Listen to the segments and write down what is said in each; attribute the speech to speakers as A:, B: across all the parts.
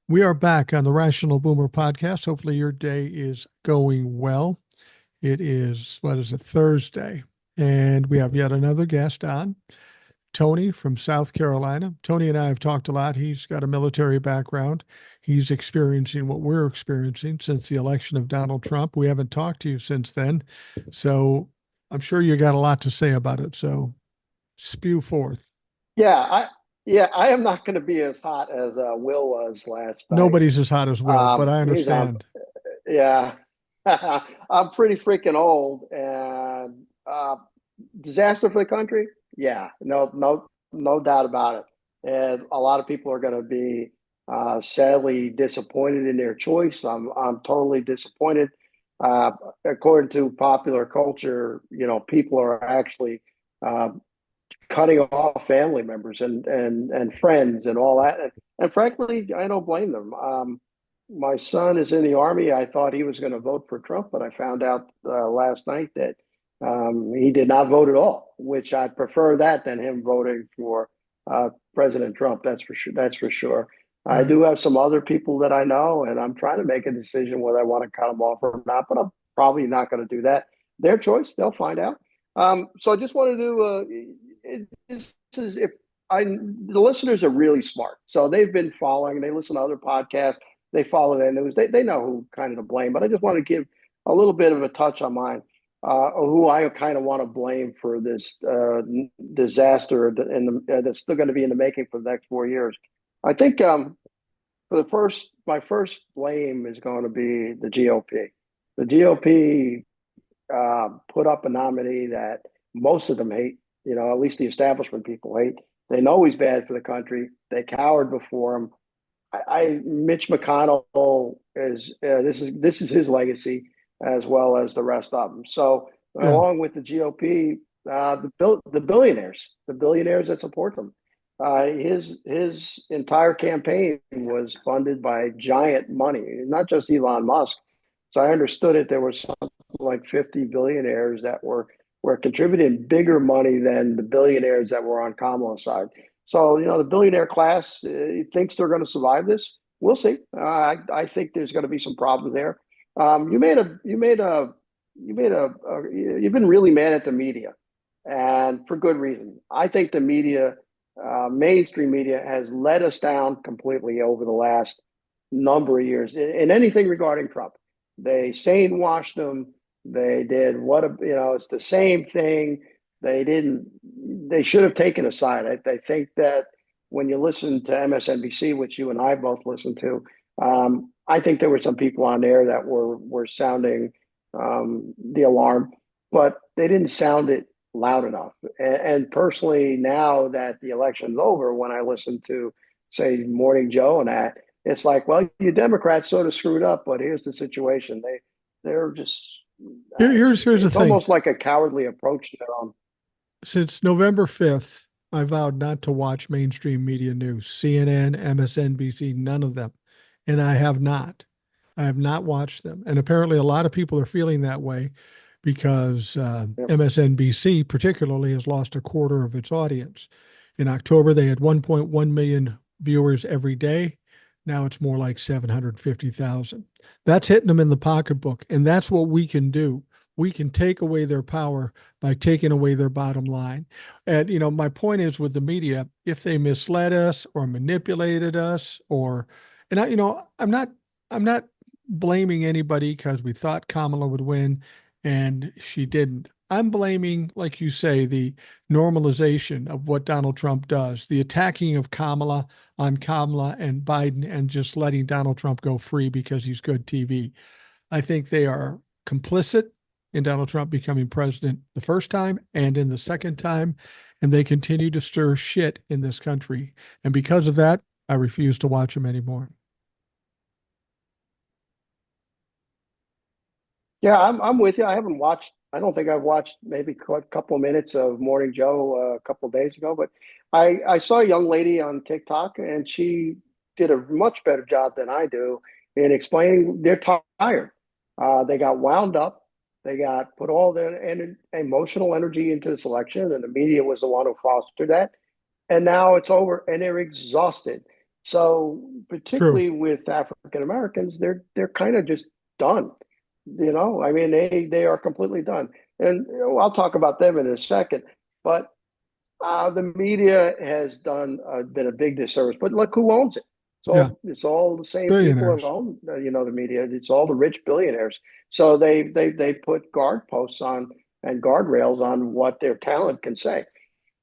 A: We are back on the Rational Boomer podcast. Hopefully, your day is going well. It is, what is it, Thursday? And we have yet another guest on, Tony from South Carolina. Tony and I have talked a lot. He's got a military background. He's experiencing what we're experiencing since the election of Donald Trump. We haven't talked to you since then. So I'm sure you got a lot to say about it. So spew forth.
B: Yeah, I am not going to be as hot as Will was last night.
A: Nobody's as hot as Will, but I
B: He's on.
A: understand.
B: Yeah, I'm pretty freaking old, and disaster for the country. Yeah, no doubt about it. And a lot of people are going to be sadly disappointed in their choice. I'm totally disappointed. Uh, According to popular culture, people are actually uh, cutting off family members and friends and all that. And frankly, I don't blame them. My son is in the army. I thought he was going to vote for Trump, but I found out last night that he did not vote at all, which I prefer that than him voting for President Trump. That's for sure. That's for sure. I
A: Right.
B: do have some other people that I know, and I'm trying to make a decision whether I want to cut them off or not, but I'm probably not going to do that. Their choice. They'll find out. So I just wanted to this is if I the listeners are really smart, so they've been following. They listen to other podcasts. They follow their news. They know who kind of to blame. But I just want to give a little bit of a touch on mine, who I kind of want to blame for this disaster that's still going to be in the making for the next 4 years. I think for my first blame is going to be the GOP. The GOP put up a nominee that most of them hate. At least the establishment people hate. They know he's bad for the country. They cowered before him. Mitch McConnell is this is his legacy as well as the rest of them. So
A: Yeah.
B: along with the GOP, the billionaires that support them, his entire campaign was funded by giant money, not just Elon Musk. So I understood it. There was something like 50 billionaires that were contributing bigger money than the billionaires that were on Kamala's side. So the billionaire class thinks they're going to survive this. We'll see. I think there's going to be some problems there. You've been really mad at the media, and for good reason. I think the media, mainstream media, has let us down completely over the last number of years in anything regarding Trump. They sane washed him. They did it's the same thing. They didn't. They should have taken a side. I think that when you listen to MSNBC, which you and I both listen to, I think there were some people on there that were sounding the alarm, but they didn't sound it loud enough. And personally, now that the election's over, when I listen to, say, Morning Joe and that, it's like, well, you Democrats sort of screwed up, but here's the situation. They're just
A: Here's the
B: it's
A: thing.
B: almost like a cowardly approach to their own.
A: Since November 5th, I vowed not to watch mainstream media news, CNN, MSNBC, none of them. And I have not. I have not watched them. And apparently, a lot of people are feeling that way because
B: Yeah.
A: MSNBC, particularly, has lost a quarter of its audience. In October, they had 1.1 million viewers every day. Now it's more like 750,000. That's hitting them in the pocketbook. And that's what we can do. We can take away their power by taking away their bottom line. And, my point is with the media, if they misled us or manipulated us and I'm not blaming anybody because we thought Kamala would win and she didn't. I'm blaming, like you say, the normalization of what Donald Trump does, the attacking of Kamala on Kamala and Biden, and just letting Donald Trump go free because he's good TV. I think they are complicit in Donald Trump becoming president the first time and in the second time, and they continue to stir shit in this country. And because of that, I refuse to watch them anymore.
B: Yeah, I'm with you. I haven't watched. I don't think I've watched maybe a couple of minutes of Morning Joe a couple of days ago, but I saw a young lady on TikTok, and she did a much better job than I do in explaining they're tired. They got wound up. They got put all their emotional energy into this election, and the media was the one who fostered that. And now it's over, and they're exhausted. So
A: True.
B: particularly with African Americans, they're kind of just done. I mean, they are completely done. And I'll talk about them in a second. But the media has been a big disservice. But look who owns it.
A: Yeah.
B: It's all the same people that
A: Billionaires.
B: own the media. It's all the rich billionaires. So they put guard posts on and guardrails on what their talent can say,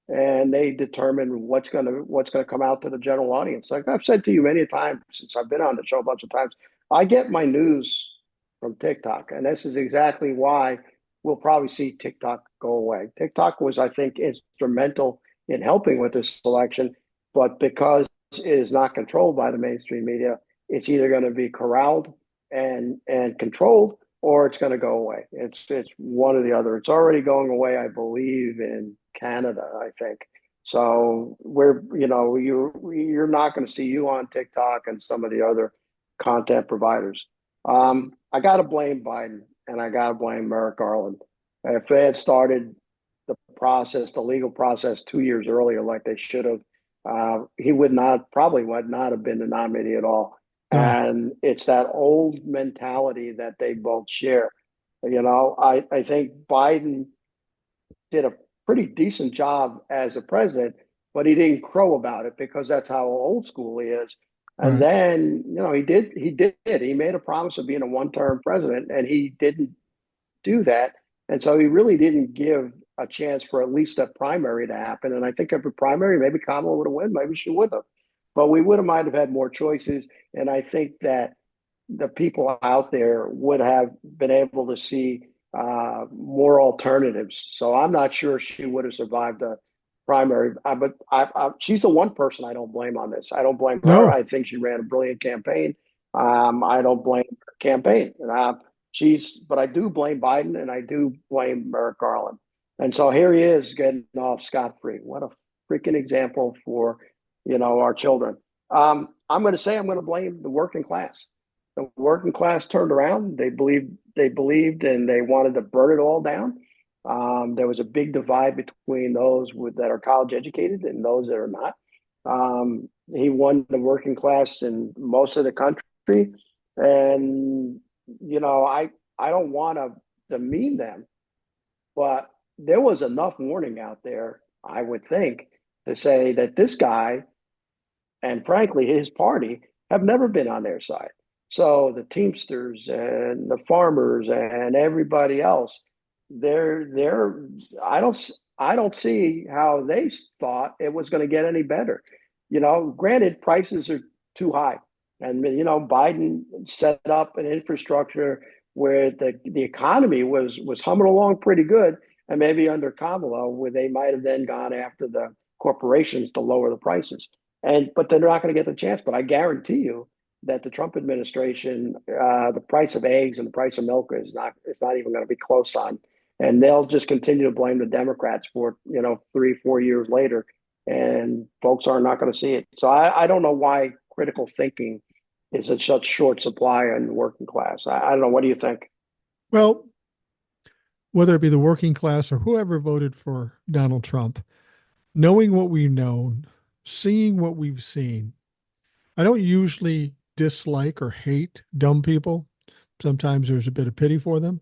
B: and they determine what's gonna come out to the general audience. Like I've said to you many times since I've been on the show a bunch of times, I get my news from TikTok, and this is exactly why we'll probably see TikTok go away. TikTok was, I think, instrumental in helping with this election, but because it is not controlled by the mainstream media, it's either going to be corralled and controlled, or it's going to go away. It's one or the other. It's already going away, I believe, in Canada, I think. So you're not going to see you on TikTok and some of the other content providers. I got to blame Biden and I got to blame Merrick Garland. If they had started the legal process 2 years earlier, like they should have, he would not have been the nominee at all.
A: No.
B: And it's that old mentality that they both share. I think Biden did a pretty decent job as a president, but he didn't crow about it because that's how old school he is. And
A: Right.
B: then, he made a promise of being a one-term president, and he didn't do that. And so he really didn't give a chance for at least a primary to happen. And I think if a primary, maybe Kamala would have won, maybe she would have. But we would have might have had more choices. And I think that the people out there would have been able to see more alternatives. So I'm not sure she would have survived the primary. She's the one person I don't blame on this. I don't blame her.
A: No.
B: I think she ran a brilliant campaign. I don't blame her campaign. But I do blame Biden and I do blame Merrick Garland. And so here he is getting off scot free. What a freaking example for our children. I'm going to say I'm going to blame the working class. The working class turned around. They believed, and they wanted to burn it all down. There was a big divide between those that are college educated and those that are not. He won the working class in most of the country, and I don't want to demean them, but there was enough warning out there, I would think, to say that this guy and frankly his party have never been on their side. So the Teamsters and the farmers and everybody else, they're I don't see how they thought it was going to get any better. Granted, prices are too high, and Biden set up an infrastructure where the economy was humming along pretty good, and maybe under Kamala, where they might have then gone after the corporations to lower the prices. But they're not going to get the chance. But I guarantee you that the Trump administration, the price of eggs and the price of milk is not even going to be close on, and they'll just continue to blame the Democrats for 3-4 years later, and folks are not going to see it. So I don't know why critical thinking is in such short supply in the working class. I don't know. What do you think?
A: Well, whether it be the working class or whoever voted for Donald Trump, knowing what we've known, seeing what we've seen, I don't usually dislike or hate dumb people. Sometimes there's a bit of pity for them.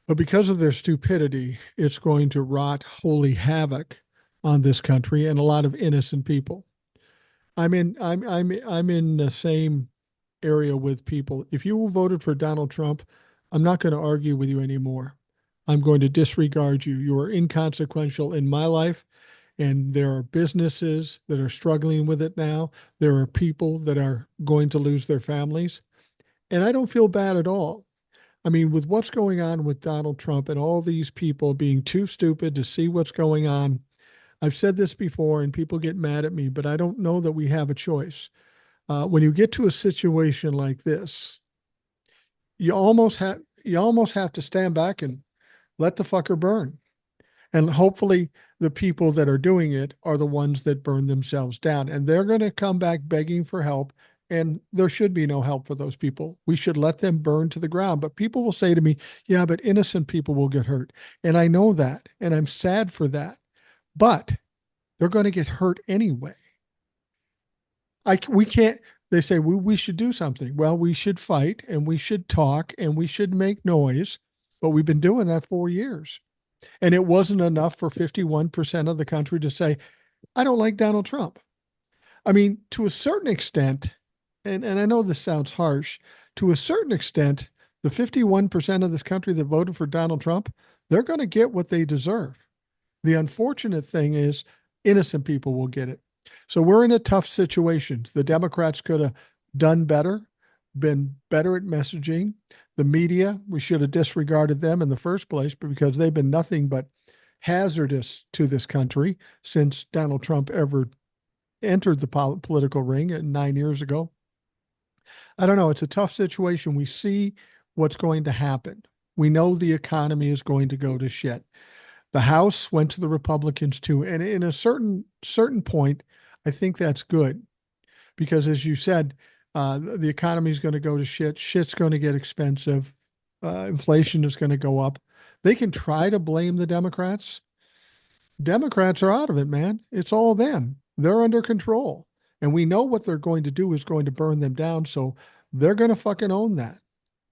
A: But because of their stupidity, it's going to wrought holy havoc on this country and a lot of innocent people. I'm in the same area with people. If you voted for Donald Trump, I'm not going to argue with you anymore. I'm going to disregard you. You are inconsequential in my life. And there are businesses that are struggling with it now. There are people that are going to lose their families. And I don't feel bad at all. I mean, with what's going on with Donald Trump and all these people being too stupid to see what's going on, I've said this before and people get mad at me, but I don't know that we have a choice. When you get to a situation like this, you almost have to stand back and let the fucker burn. And hopefully the people that are doing it are the ones that burn themselves down. And they're going to come back begging for help. And there should be no help for those people. We should let them burn to the ground. But people will say to me, yeah, but innocent people will get hurt. And I know that. And I'm sad for that. But they're going to get hurt anyway. we can't. They say we should do something. Well, we should fight and we should talk and we should make noise, but we've been doing that for years. And it wasn't enough for 51% of the country to say, I don't like Donald Trump. I mean, to a certain extent, and I know this sounds harsh, to a certain extent, the 51% of this country that voted for Donald Trump, they're going to get what they deserve. The unfortunate thing is, innocent people will get it. So we're in a tough situation. The Democrats could have done better, been better at messaging. The media, we should have disregarded them in the first place, but because they've been nothing but hazardous to this country since Donald Trump ever entered the political ring 9 years ago. I don't know. It's a tough situation. We see what's going to happen. We know the economy is going to go to shit. The House went to the Republicans too, and in a certain point, I think that's good because, as you said, the economy is going to go to shit. Shit's going to get expensive. Inflation is going to go up. They can try to blame the Democrats. Democrats are out of it, man. It's all them. They're under control. And we know what they're going to do is going to burn them down. So they're going to fucking own that.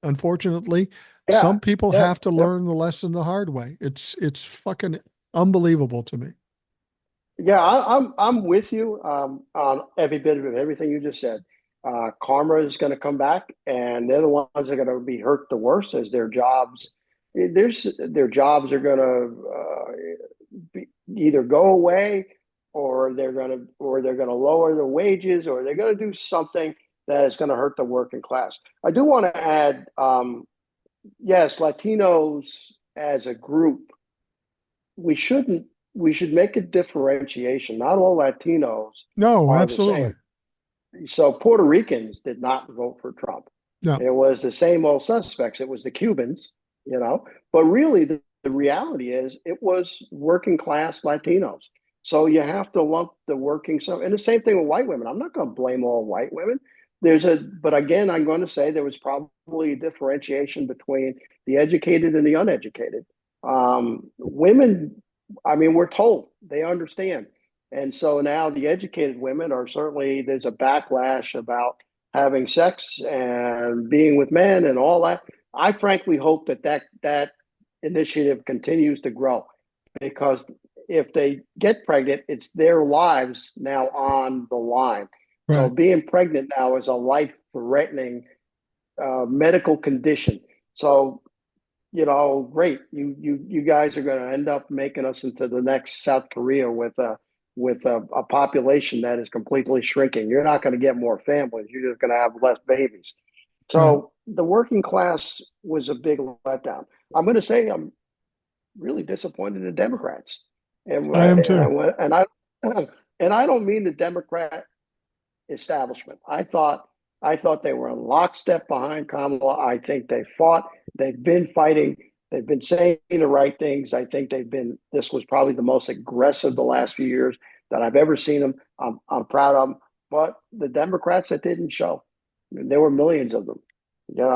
A: Unfortunately,
B: Yeah,
A: some people
B: yeah,
A: have to
B: yeah.
A: learn the lesson the hard way. It's fucking unbelievable to me.
B: Yeah, I'm with you on every bit of it, everything you just said. Karma is going to come back, and they're the ones that are going to be hurt the worst as their jobs. Their jobs are going to either go away, or they're going to lower the wages, or they're going to do something that is going to hurt the working class. I do want to add, yes, Latinos as a group, we shouldn't we should make a differentiation. Not all Latinos
A: No,
B: are the
A: absolutely.
B: same. So Puerto Ricans did not vote for Trump.
A: No,
B: It was the same old suspects. It was the Cubans, you know. But really, the reality is, it was working class Latinos. So you have to lump the working some, and the same thing with white women. I'm not going to blame all white women. But again, I'm going to say there was probably a differentiation between the educated and the uneducated. Women, I mean, we're told they understand. And so now the educated women are certainly, there's a backlash about having sex and being with men and all that. I frankly hope that initiative continues to grow, because if they get pregnant, it's their lives now on the line. So
A: right.
B: being pregnant now is a life threatening medical condition. So, great. You guys are going to end up making us into the next South Korea with a population that is completely shrinking. You're not going to get more families. You're just going to have less babies.
A: Right.
B: So the working class was a big letdown. I'm going to say I'm really disappointed in Democrats, and
A: I am too.
B: and I and I don't mean the Democrat establishment. I thought they were in lockstep behind Kamala. I think they fought. They've been fighting. They've been saying the right things. I think this was probably the most aggressive the last few years that I've ever seen them. I'm proud of them. But the Democrats, that didn't show. I mean, there were millions of them, and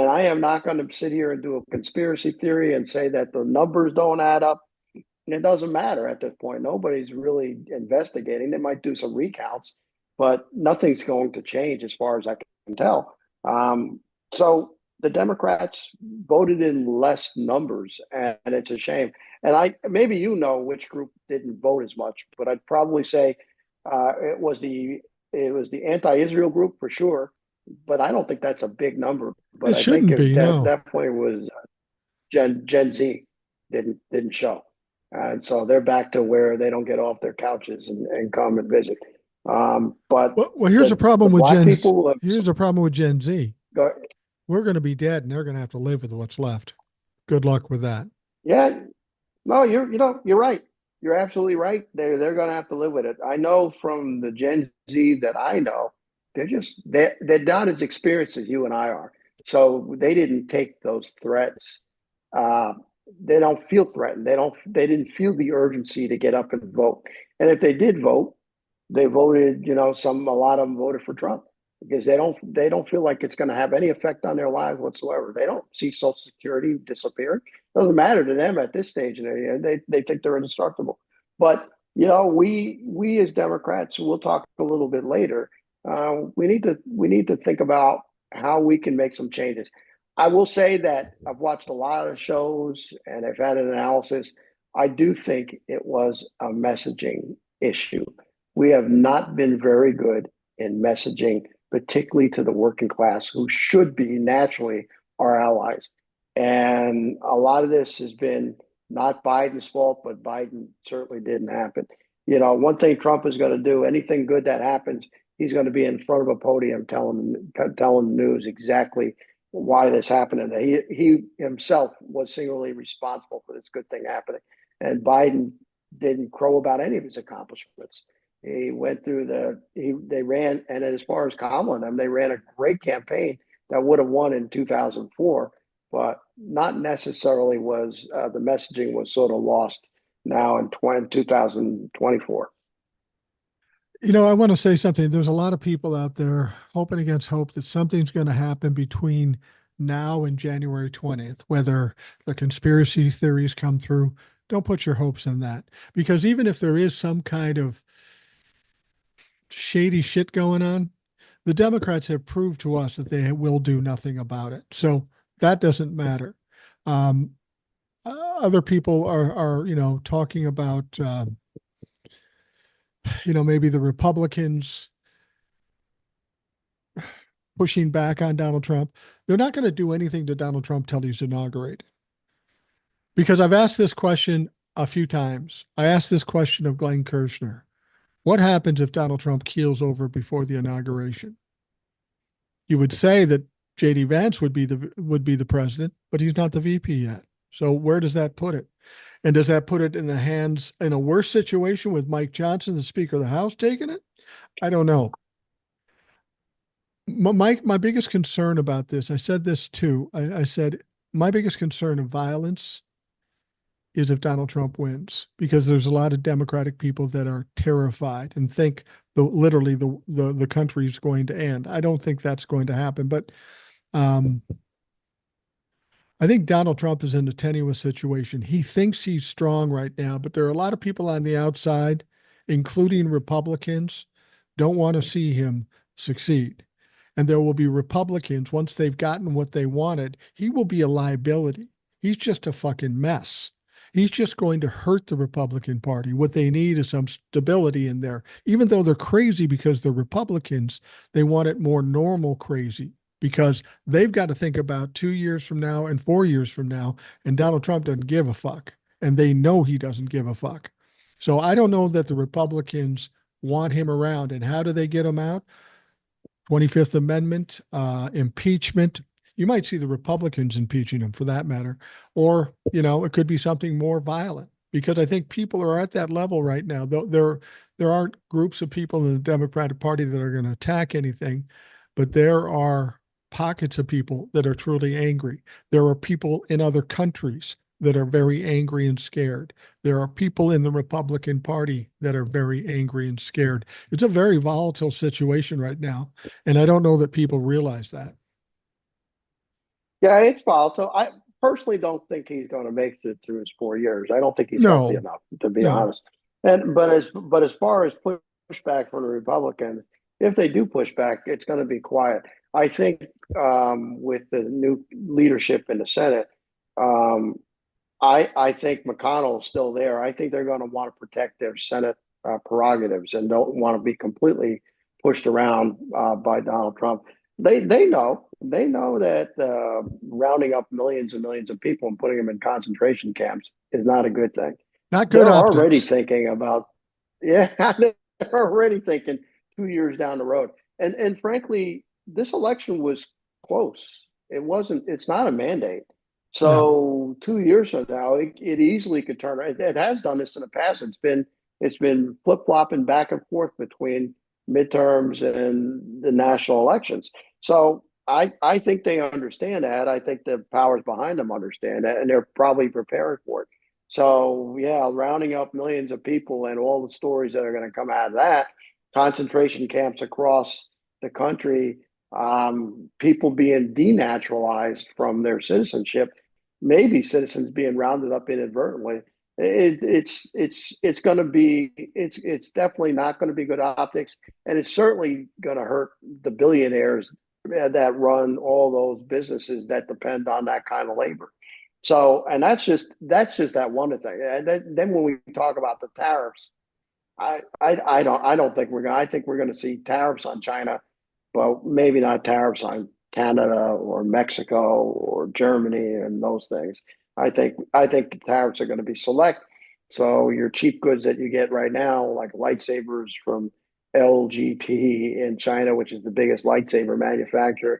B: I am not going to sit here and do a conspiracy theory and say that the numbers don't add up. It doesn't matter at this point. Nobody's really investigating. They might do some recounts, but nothing's going to change as far as I can tell. So the Democrats voted in less numbers, and it's a shame. And maybe which group didn't vote as much, but I'd probably say it was the anti-Israel group for sure. But I don't think that's a big number. But
A: It
B: I think
A: shouldn't
B: it
A: be. No.
B: definitely was Gen Z didn't show. And so they're back to where they don't get off their couches and come and visit. But
A: Well, here's the
B: the
A: problem with
B: black people have,
A: Here's the problem with Gen Z.
B: go,
A: We're going to be dead, and they're going to have to live with what's left. Good luck with that.
B: yeah, no, you're right. You're absolutely right. They're going to have to live with it. I know from the Gen Z that I know, they're not as experienced as you and I are. So they didn't take those threats. Uh, they don't feel threatened. They didn't feel the urgency to get up and vote. And if they did vote, they voted, a lot of them voted for Trump because they don't feel like it's going to have any effect on their lives whatsoever. They don't see Social Security disappearing. It doesn't matter to them at this stage. They think they're indestructible. But we as Democrats, we'll talk a little bit later. we need to think about how we can make some changes. I will say that I've watched a lot of shows and I've had an analysis. I do think it was a messaging issue. We have not been very good in messaging, particularly to the working class, who should be naturally our allies. And a lot of this has been not Biden's fault, but Biden certainly didn't happen. One thing Trump is going to do, anything good that happens, he's going to be in front of a podium telling the news exactly why this happened, and he himself was singularly responsible for this good thing happening. And Biden didn't crow about any of his accomplishments. He went through they ran, and as far as Kamala and them, they ran a great campaign that would have won in 2004, but not necessarily was the messaging was sort of lost now in 2024.
A: I want to say something. There's a lot of people out there hoping against hope that something's going to happen between now and January 20th, whether the conspiracy theories come through. Don't put your hopes in that, because even if there is some kind of shady shit going on, the Democrats have proved to us that they will do nothing about it. So that doesn't matter. Um, Other people are talking about, maybe the Republicans pushing back on Donald Trump. They're not going to do anything to Donald Trump till he's inaugurated. Because I've asked this question a few times. I asked this question of Glenn Kirshner. What happens if Donald Trump keels over before the inauguration? You would say that JD Vance would be the president, but he's not the VP yet. So where does that put it? And does that put it in the hands in a worse situation with Mike Johnson, the Speaker of the House, taking it? I don't know. My biggest concern about this, I said this too. I said my biggest concern of violence is if Donald Trump wins, because there's a lot of Democratic people that are terrified and think literally the country's going to end. I don't think that's going to happen, but um, I think Donald Trump is in a tenuous situation. He thinks he's strong right now, but there are a lot of people on the outside, including Republicans, don't want to see him succeed. And there will be Republicans, once they've gotten what they wanted, he will be a liability. He's just a fucking mess. He's just going to hurt the Republican Party. What they need is some stability in there. Even though they're crazy because they're Republicans, they want it more normal crazy, because they've got to think about 2 years from now and 4 years from now, and Donald Trump doesn't give a fuck. And they know he doesn't give a fuck. So I don't know that the Republicans want him around. And how do they get him out? 25th Amendment, impeachment. You might see the Republicans impeaching him for that matter. Or, it could be something more violent, because I think people are at that level right now. There aren't groups of people in the Democratic Party that are going to attack anything, but there are pockets of people that are truly angry. There are people in other countries that are very angry and scared. There are people in the Republican Party that are very angry and scared. It's a very volatile situation right now, and I don't know that people realize that.
B: Yeah, it's volatile. I personally don't think he's going to make it through his 4 years. I don't think he's healthy
A: No,
B: enough, to be
A: no.
B: honest. But as far as pushback from the Republicans, if they do push back, it's going to be quiet. I think with the new leadership in the Senate, um, I think McConnell is still there. I think they're going to want to protect their Senate prerogatives and don't want to be completely pushed around by Donald Trump. They know that rounding up millions and millions of people and putting them in concentration camps is not a good thing.
A: Not good
B: They're already
A: optics.
B: thinking about, yeah, they're already thinking 2 years down the road. And frankly, this election was close. It wasn't. It's not a mandate.
A: No,
B: So 2 years from now, it easily could turn. It has done this in the past. It's been flip flopping back and forth between midterms and the national elections. So I think they understand that. I think the powers behind them understand that, and they're probably preparing for it. So yeah, rounding up millions of people and all the stories that are going to come out of that, concentration camps across the country, people being denaturalized from their citizenship, maybe citizens being rounded up inadvertently. it's going to be it's definitely not going to be good optics, and it's certainly going to hurt the billionaires that run all those businesses that depend on that kind of labor. So, and that's just that one thing. And then when we talk about the tariffs, I don't think we're going. I think we're going to see tariffs on China, but maybe not tariffs on Canada or Mexico or Germany and those things. I think tariffs are going to be select. So your cheap goods that you get right now, like lightsabers from LGT in China, which is the biggest lightsaber manufacturer,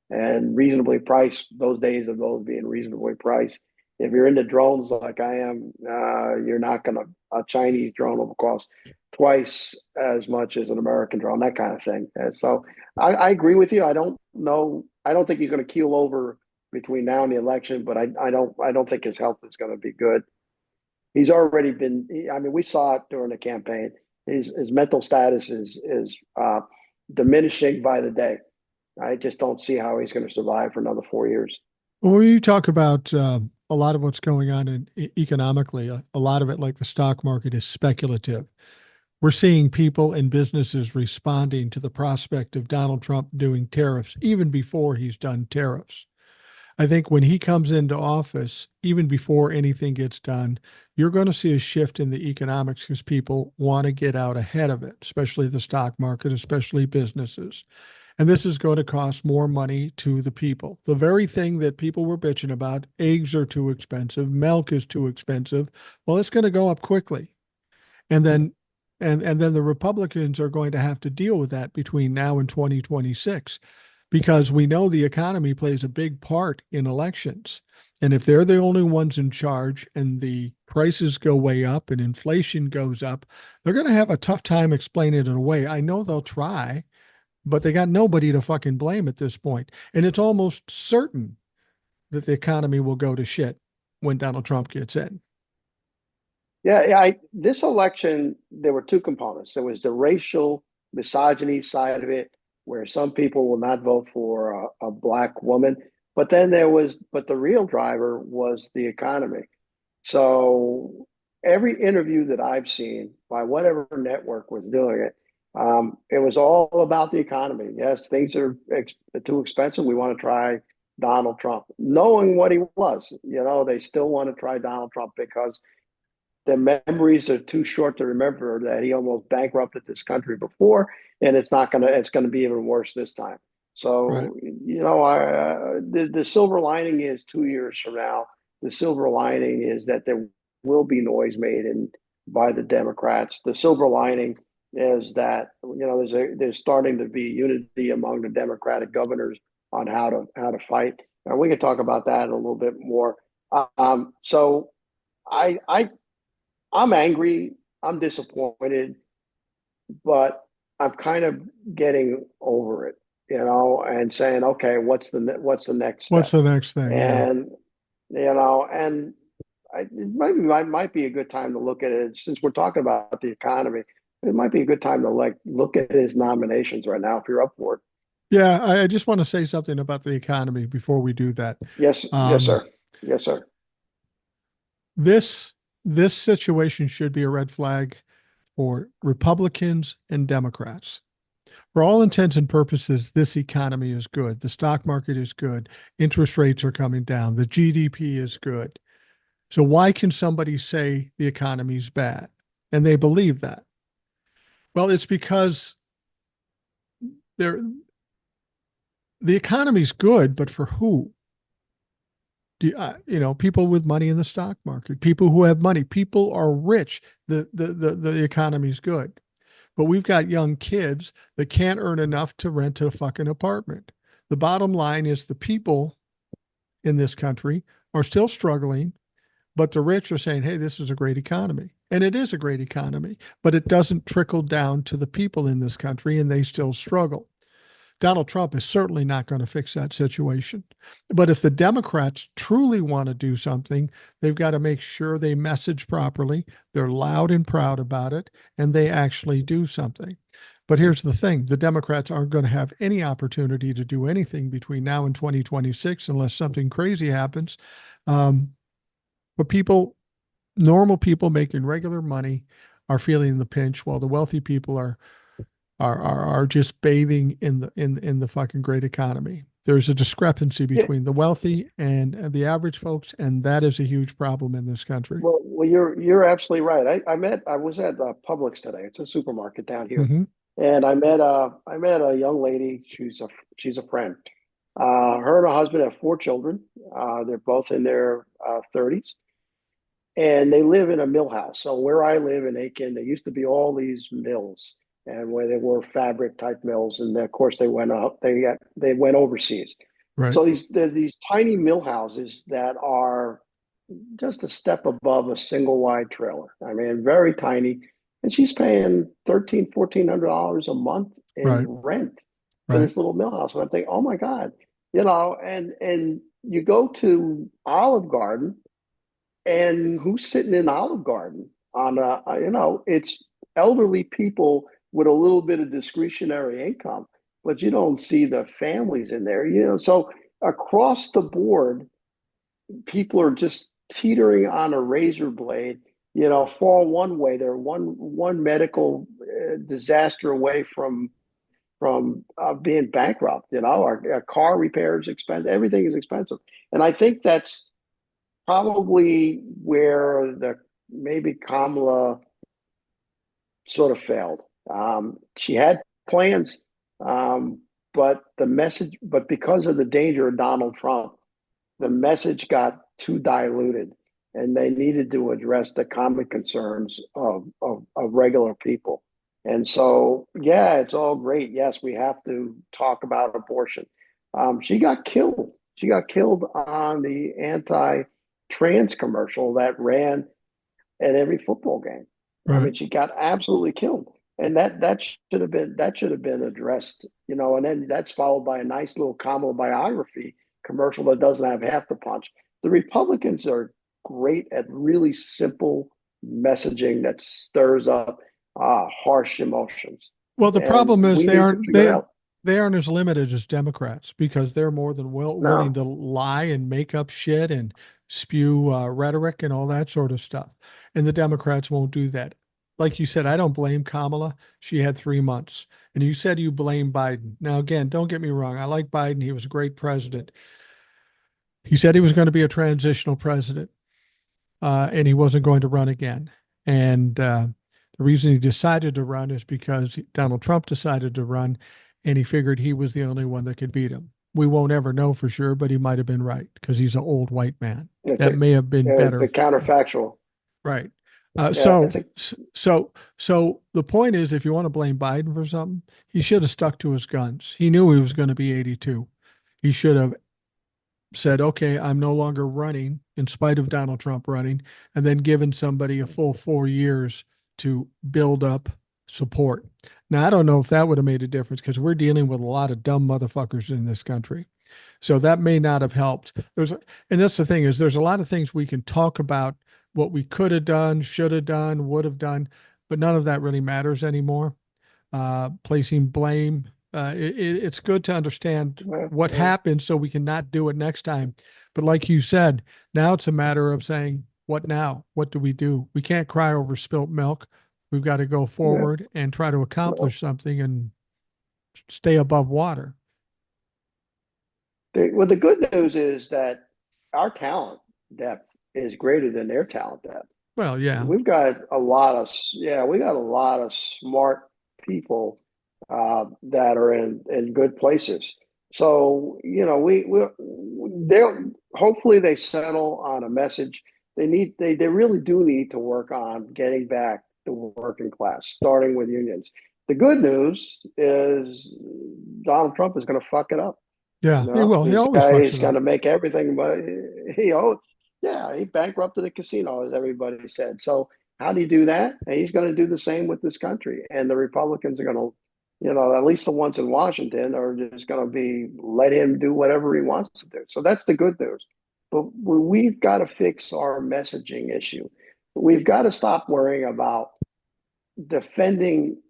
B: and reasonably priced. Those days of those being reasonably priced. If you're into drones like I am, you're not going to. A Chinese drone will cost twice as much as an American drone, that kind of thing. And so I agree with you. I don't know. I don't think he's going to keel over between now and the election, but I don't think his health is going to be good. He's already been. I mean, we saw it during the campaign. His mental status is diminishing by the day. I just don't see how he's going to survive for another 4 years.
A: When you talk about a lot of what's going on economically, a lot of it, like the stock market, is speculative. We're seeing people and businesses responding to the prospect of Donald Trump doing tariffs even before he's done tariffs. I think when he comes into office, even before anything gets done, you're going to see a shift in the economics because people want to get out ahead of it, especially the stock market, especially businesses. And this is going to cost more money to the people. The very thing that people were bitching about, eggs are too expensive, milk is too expensive. Well, it's going to go up quickly. And then and then the Republicans are going to have to deal with that between now and 2026 because we know the economy plays a big part in elections. And if they're the only ones in charge and the prices go way up and inflation goes up, they're going to have a tough time explaining it away. I know they'll try, but they got nobody to fucking blame at this point. And it's almost certain that the economy will go to shit when Donald Trump gets in.
B: Yeah, this election, there were two components. There was the racial misogyny side of it, where some people will not vote for a black woman. But then but the real driver was the economy. So every interview that I've seen by whatever network was doing it, it was all about the economy. Yes, things are too expensive. We want to try Donald Trump, knowing what he was. They still want to try Donald Trump because the memories are too short to remember that he almost bankrupted this country before, and it's gonna be even worse this time.
A: Right.
B: So the silver lining is 2 years from now. The silver lining is that there will be noise made by the Democrats. The silver lining is that there's starting to be unity among the Democratic governors on how to fight. And we can talk about that a little bit more. So I I'm angry. I'm disappointed, but I'm kind of getting over it, and saying, okay, what's the next
A: What's
B: step?
A: the next thing? Yeah.
B: And and it might be a good time to look at it since we're talking about the economy. It might be a good time to look at his nominations right now if you're up for it.
A: Yeah. I just want to say something about the economy before we do that.
B: Yes, yes,
A: Um,
B: sir. Yes, sir.
A: this this situation should be a red flag for Republicans and Democrats. For all intents and purposes, this economy is good. The stock market is good. Interest rates are coming down. The GDP is good. So why can somebody say the economy's bad? And they believe that. Well, it's because they're the economy's good, but for who? People with money in the stock market, people who have money, people are rich. The economy's good. But we've got young kids that can't earn enough to rent a fucking apartment. The bottom line is the people in this country are still struggling, but the rich are saying, hey, this is a great economy. And it is a great economy, but it doesn't trickle down to the people in this country and they still struggle. Donald Trump is certainly not going to fix that situation. But if the Democrats truly want to do something, they've got to make sure they message properly, they're loud and proud about it, and they actually do something. But here's the thing, the Democrats aren't going to have any opportunity to do anything between now and 2026 unless something crazy happens. But people normal people making regular money are feeling the pinch, while the wealthy people are just bathing in the fucking great economy. There's a discrepancy
B: Yeah.
A: between the wealthy and the average folks, and that is a huge problem in this country.
B: Well, you're absolutely right. I was at Publix today. It's a supermarket down here,
A: Hmm.
B: and I met a young lady. She's a friend. Her and her husband have four children. They're both in their 30s, and they live in a mill house. So where I live in Aiken, there used to be all these mills, and where they were fabric type mills, and of course they went up. They went overseas.
A: Right,
B: So there's these tiny mill houses that are just a step above a single wide trailer. I mean, very tiny. And she's paying $1,400 a month in
A: right,
B: rent for
A: right,
B: this little mill house. And I'm thinking, oh my God, and you go to Olive Garden, and who's sitting in Olive Garden on it's elderly people with a little bit of discretionary income, but you don't see the families in there, so across the board people are just teetering on a razor blade. Fall one way, they're one medical disaster away from being bankrupt. Our car repair is expensive. Everything is expensive, and I think that's probably where the maybe Kamala sort of failed. She had plans, um, but because of the danger of Donald Trump, the message got too diluted, and they needed to address the common concerns of regular people. And so, yeah, it's all great. Yes, we have to talk about abortion. She got killed. She got killed on the anti-trans commercial that ran at every football game. I
A: right.
B: mean, she got absolutely killed, and that should have been addressed, And then that's followed by a nice little Kamala biography commercial that doesn't have half the punch. The Republicans are great at really simple messaging that stirs up harsh emotions,
A: Well, the
B: and
A: problem is
B: we need to figure out.
A: they aren't as limited as Democrats because they're more than willing
B: No,
A: to lie and make up shit and spew rhetoric and all that sort of stuff. And the Democrats won't do that. Like you said, I don't blame Kamala. She had 3 months. And you said you blame Biden. Now, again, don't get me wrong. I like Biden. He was a great president. He said he was going to be a transitional president, and he wasn't going to run again. And the reason he decided to run is because Donald Trump decided to run, and he figured he was the only one that could beat him. We won't ever know for sure, but he might have been right because he's an old white man.
B: it's
A: That
B: a
A: may have been
B: it's
A: better.
B: a counterfactual.
A: Right.
B: Yeah, it's a
A: So the point is, if you want to blame Biden for something, he should have stuck to his guns. He knew he was going to be 82. He should have said, okay, I'm no longer running in spite of Donald Trump running, and then given somebody a full 4 years to build up support. Now, I don't know if that would have made a difference because we're dealing with a lot of dumb motherfuckers in this country. So that may not have helped. And that's the thing is, there's a lot of things we can talk about what we could have done, should have done, would have done, but none of that really matters anymore. Placing blame. It's good to understand
B: yeah,
A: what
B: yeah,
A: happened so we can not do it next time. But like you said, now it's a matter of saying, what now? What do we do? We can't cry over spilt milk. We've got to go
B: yeah.
A: forward and try to
B: Well,
A: accomplish something and stay above water.
B: the good news is that our talent depth is greater than their talent depth.
A: Well, yeah,
B: We've got a lot of we got a lot of smart people that are in good places. So we they hopefully they settle on a message. They really do need to work on getting back the working class, starting with unions. The good news is Donald Trump is going to fuck it up.
A: yeah, he will. He always fucks
B: He's
A: it
B: going
A: up.
B: to make everything, but he bankrupted the casino, as everybody said. So how do you do that? And he's going to do the same with this country. And the Republicans are going to, at least the ones in Washington are just going to be let him do whatever he wants to do. So that's the good news. But we've got to fix our messaging issue. We've got to stop worrying about defending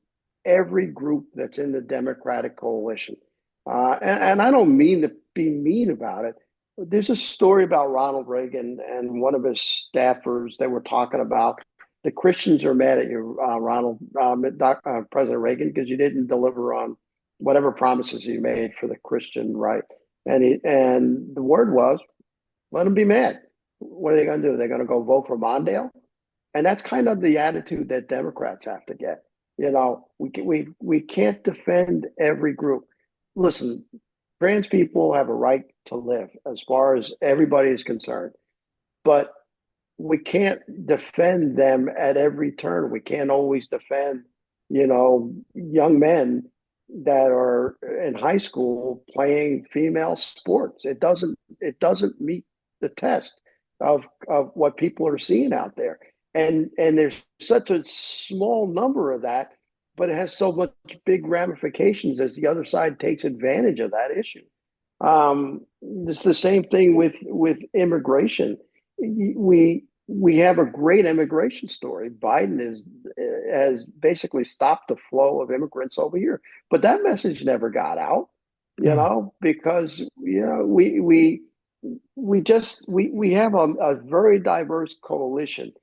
B: every group that's in the Democratic coalition. And I don't mean to be mean about it. There's a story about Ronald Reagan and one of his staffers. They were talking about the Christians are mad at you, President Reagan, because you didn't deliver on whatever promises he made for the Christian right. And the word was, let them be mad. What are they going to do? They're going to go vote for Mondale, and that's kind of the attitude that Democrats have to get. We can't defend every group. Listen, trans people have a right to live as far as everybody is concerned, but we can't defend them at every turn. We can't always defend, young men that are in high school playing female sports. It doesn't meet the test of what people are seeing out there. And there's such a small number of that, but it has so much big ramifications as the other side takes advantage of that issue. It's the same thing with immigration. We have a great immigration story. Biden has basically stopped the flow of immigrants over here, but that message never got out.
A: No.
B: Because we have a very diverse coalition,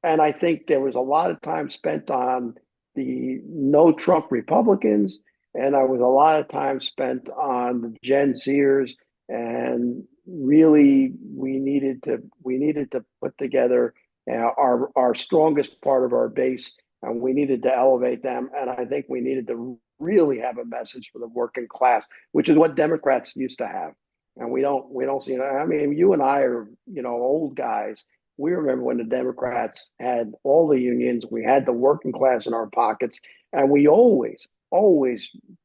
B: and I think there was a lot of time spent on the no Trump Republicans, and there was a lot of time spent on the Gen Zers. And really, we needed to put together our strongest part of our base, and we needed to elevate them. And I think we needed to really have a message for the working class, which is what Democrats used to have. And we don't see that. I mean, you and I are, old guys. We remember when the Democrats had all the unions, we had the working class in our pockets, and we always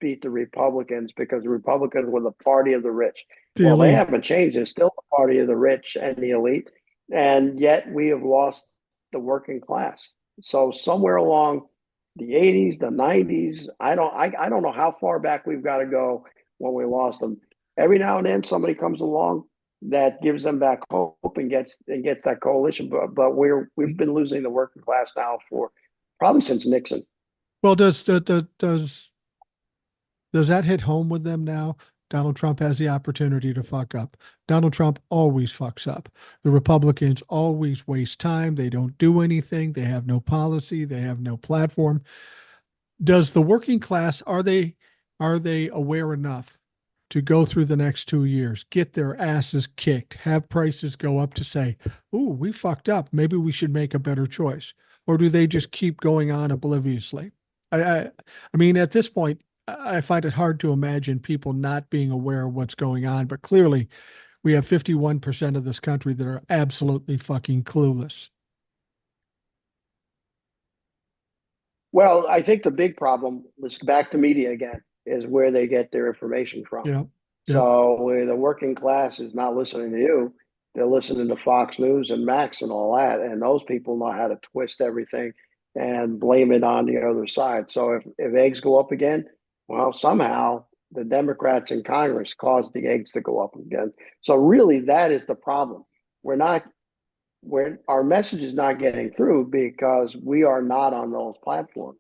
B: beat the Republicans because the Republicans were the party of the rich.
A: The
B: Well, they
A: elite.
B: haven't changed. It's still the party of the rich and the elite, and yet we have lost the working class. So somewhere along the 80s, the 90s, I don't know how far back we've got to go when we lost them. Every now and then somebody comes along that gives them back hope and gets that coalition. But we've been losing the working class now for probably since Nixon.
A: Well, does that hit home with them now? Donald Trump has the opportunity to fuck up. Donald Trump always fucks up. The Republicans always waste time. They don't do anything. They have no policy. They have no platform. Does the working class, are they aware enough to go through the next 2 years, get their asses kicked, have prices go up to say, "Ooh, we fucked up. Maybe we should make a better choice," or do they just keep going on obliviously? I mean, at this point, I find it hard to imagine people not being aware of what's going on. But clearly, we have 51% of this country that are absolutely fucking clueless.
B: Well, I think the big problem, let's go back to media again, is where they get their information from.
A: Yeah. Yep.
B: So where the working class is not listening to you, they're listening to Fox News and Max and all that. And those people know how to twist everything and blame it on the other side. So if eggs go up again, well, somehow the Democrats in Congress caused the eggs to go up again. So really, that is the problem. We're not where our message is not getting through because we are not on those platforms.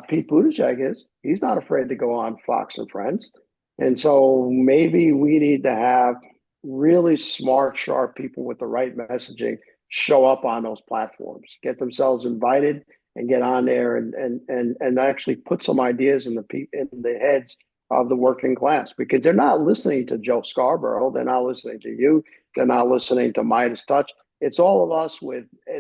B: Pete Buttigieg is. He's not afraid to go on Fox and Friends. And so maybe we need to have really smart, sharp people with the right messaging show up on those platforms, get themselves invited and get on there and actually put some ideas in the heads of the working class, because they're not listening to Joe Scarborough. They're not listening to you. They're not listening to Midas Touch. It's all of us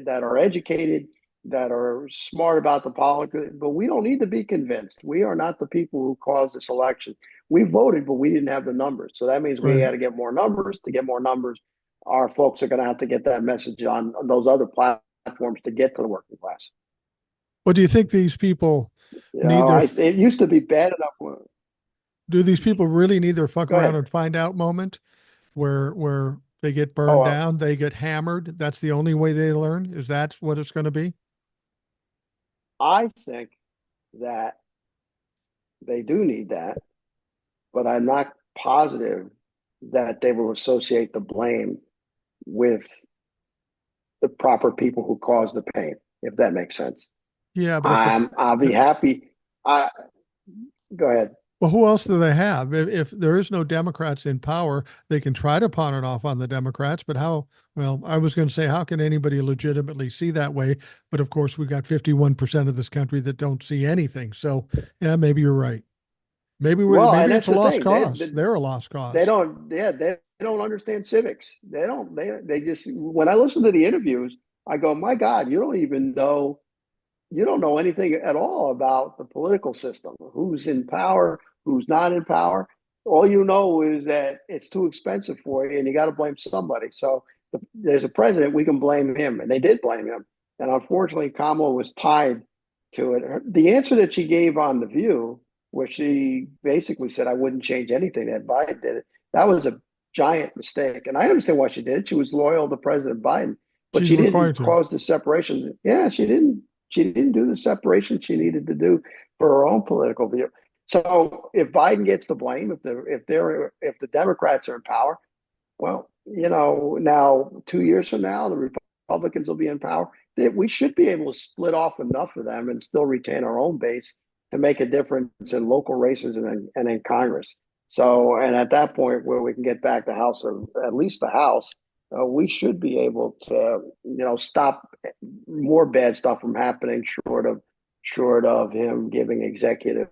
B: that are educated, that are smart about the politics, but we don't need to be convinced. We are not the people who caused this election. We voted, but we didn't have the numbers. So that means we
A: Right.
B: got to get more numbers. To get more numbers, our folks are going to have to get that message on those other platforms to get to the working class.
A: What do you think these people need
B: It used to be bad enough.
A: do these people really need their fuck
B: Go
A: around
B: ahead.
A: and find out moment where they get
B: Oh,
A: burned down, they get hammered? That's the only way they learn? Is that what it's going to be?
B: I think that they do need that, but I'm not positive that they will associate the blame with the proper people who caused the pain, if that makes sense.
A: Yeah, but if the
B: I'll be happy. I Go ahead.
A: Well, who else do they have? If there is no Democrats in power, they can try to pawn it off on the Democrats. But how? Well, I was going to say, how can anybody legitimately see that way? But of course, we got 51% of this country that don't see anything. So, yeah, maybe you're right.
B: Well, and
A: Maybe it's
B: that's
A: a
B: the
A: lost
B: thing.
A: cause. They're a lost
B: They
A: cause.
B: don't, yeah, they don't understand civics. They just, when I listen to the interviews, I go, my God, you don't know anything at all about the political system, who's in power, who's not in power. All you know is that it's too expensive for you and you got to blame somebody. So there's a president, we can blame him. And they did blame him. And unfortunately, Kamala was tied to it. The answer that she gave on The View, where she basically said, I wouldn't change anything that Biden did, that was a giant mistake. And I understand why she did. She was loyal to President Biden, but
A: She's
B: she
A: required
B: didn't
A: to.
B: cause the separation. Yeah, she didn't do the separation she needed to do for her own political view. So if Biden gets the blame, if the Democrats are in power, well, now 2 years from now, the Republicans will be in power. We should be able to split off enough of them and still retain our own base to make a difference in local races and in Congress. So, and at that point, where we can get back the House, or at least the House, we should be able to, stop more bad stuff from happening, short of him giving executive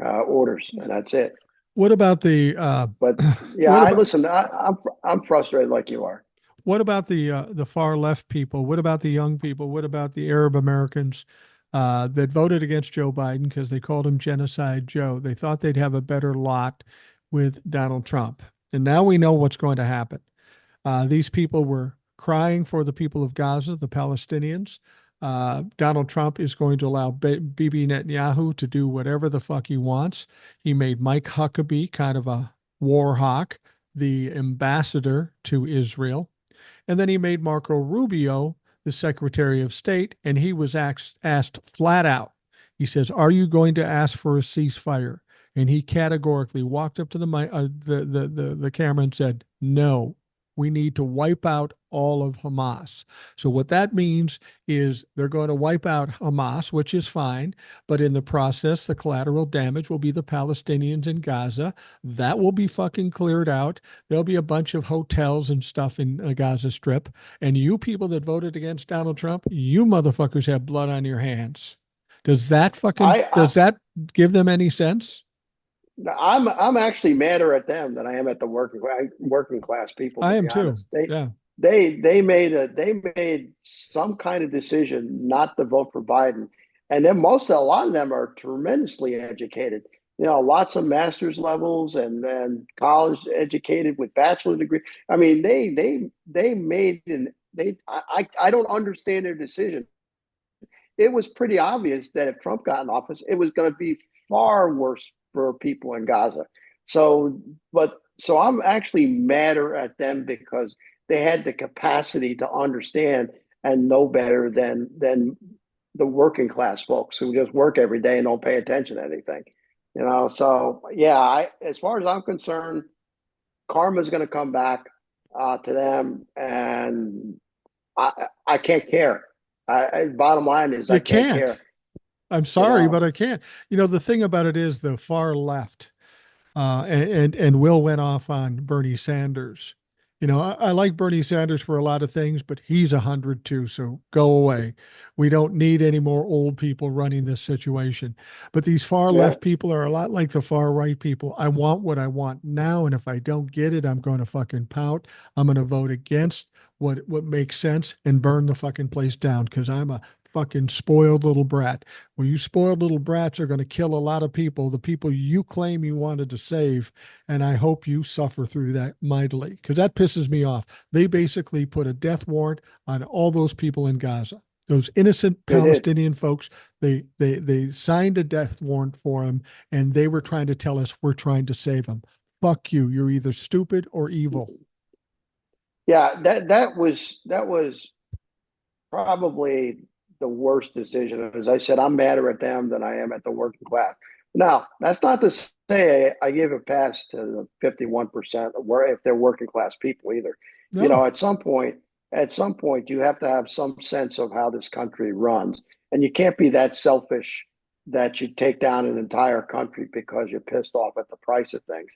B: orders, and that's it.
A: What about the
B: But yeah,
A: what
B: I
A: about
B: listen. I'm frustrated like you are.
A: the far left people? What about the young people? What about the Arab Americans that voted against Joe Biden because they called him Genocide Joe? They thought they'd have a better lot with Donald Trump, and now we know what's going to happen. These people were crying for the people of Gaza, the Palestinians. Donald Trump is going to allow Bibi Netanyahu to do whatever the fuck he wants. He made Mike Huckabee kind of a war hawk, the ambassador to Israel. And then he made Marco Rubio the Secretary of State, and he was asked flat out. He says, "Are you going to ask for a ceasefire?" And he categorically walked up to the camera and said, "No, we need to wipe out all of Hamas." So what that means is they're going to wipe out Hamas, which is fine, but in the process, the collateral damage will be the Palestinians in Gaza. That will be fucking cleared out. There'll be a bunch of hotels and stuff in the Gaza Strip. And you people that voted against Donald Trump, you motherfuckers have blood on your hands.
B: I
A: Does that give them any sense?
B: I'm actually madder at them than I am at the working class people.
A: I
B: To
A: am
B: be
A: too.
B: honest, they
A: Yeah.
B: they made some kind of decision not to vote for Biden, and then a lot of them are tremendously educated. Lots of master's levels and then college educated with bachelor degree. I mean, they made an they. I don't understand their decision. It was pretty obvious that if Trump got in office, it was going to be far worse for people in Gaza. So I'm actually madder at them because they had the capacity to understand and know better than the working class folks who just work every day and don't pay attention to anything. So yeah, as far as I'm concerned, karma is going to come back to them, and I can't care. Bottom line is I
A: You
B: can't
A: can't.
B: care.
A: I'm
B: You
A: sorry, but
B: know,
A: I can't. The thing about it is the far left, and Will went off on Bernie Sanders. I like Bernie Sanders for a lot of things, but he's 100 too, so go away. We don't need any more old people running this situation. But these far
B: yeah,
A: left people are a lot like the far right people. I want what I want now, and if I don't get it, I'm going to fucking pout. I'm going to vote against what makes sense and burn the fucking place down because I'm a fucking spoiled little brat. Well, you spoiled little brats are going to kill a lot of people, the people you claim you wanted to save. And I hope you suffer through that mightily because that pisses me off. They basically put a death warrant on all those people in Gaza. Those innocent
B: they did.
A: Palestinian folks, they signed a death warrant for them, and they were trying to tell us we're trying to save them. Fuck you. You're either stupid or evil.
B: Yeah, that was probably the worst decision. As I said, I'm madder at them than I am at the working class. Now, that's not to say I give a pass to the 51% where if they're working class people either.
A: No.
B: At some point, you have to have some sense of how this country runs, and you can't be that selfish that you take down an entire country because you're pissed off at the price of things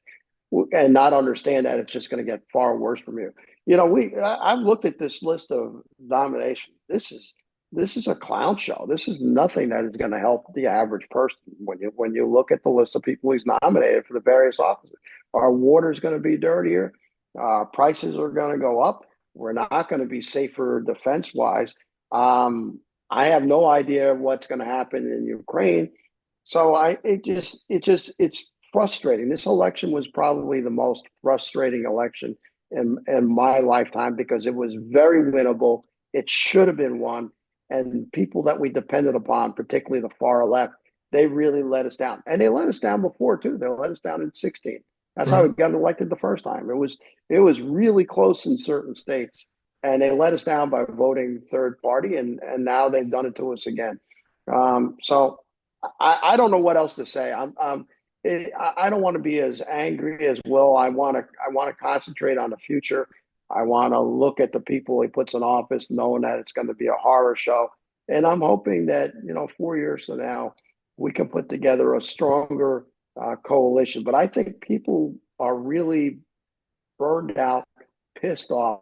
B: and not understand that it's just going to get far worse from you. You know, I've looked at this list of nominations. This is a clown show. This is nothing that is going to help the average person when you look at the list of people he's nominated for the various offices. Our water is going to be dirtier. Prices are going to go up. We're not going to be safer defense wise. I have no idea what's going to happen in Ukraine. So it's frustrating. This election was probably the most frustrating election in my lifetime because it was very winnable. It should have been won. And people that we depended upon, particularly the far left, they really let us down. And they let us down before too. They let us down in 2016. That's how we got elected the first time. It was really close in certain states. And they let us down by voting third party, and now they've done it to us again. So I don't know what else to say. I don't want to be as angry as Will. I want to concentrate on the future. I want to look at the people he puts in office, knowing that it's going to be a horror show. And I'm hoping that 4 years from now we can put together a stronger coalition. But I think people are really burned out, pissed off,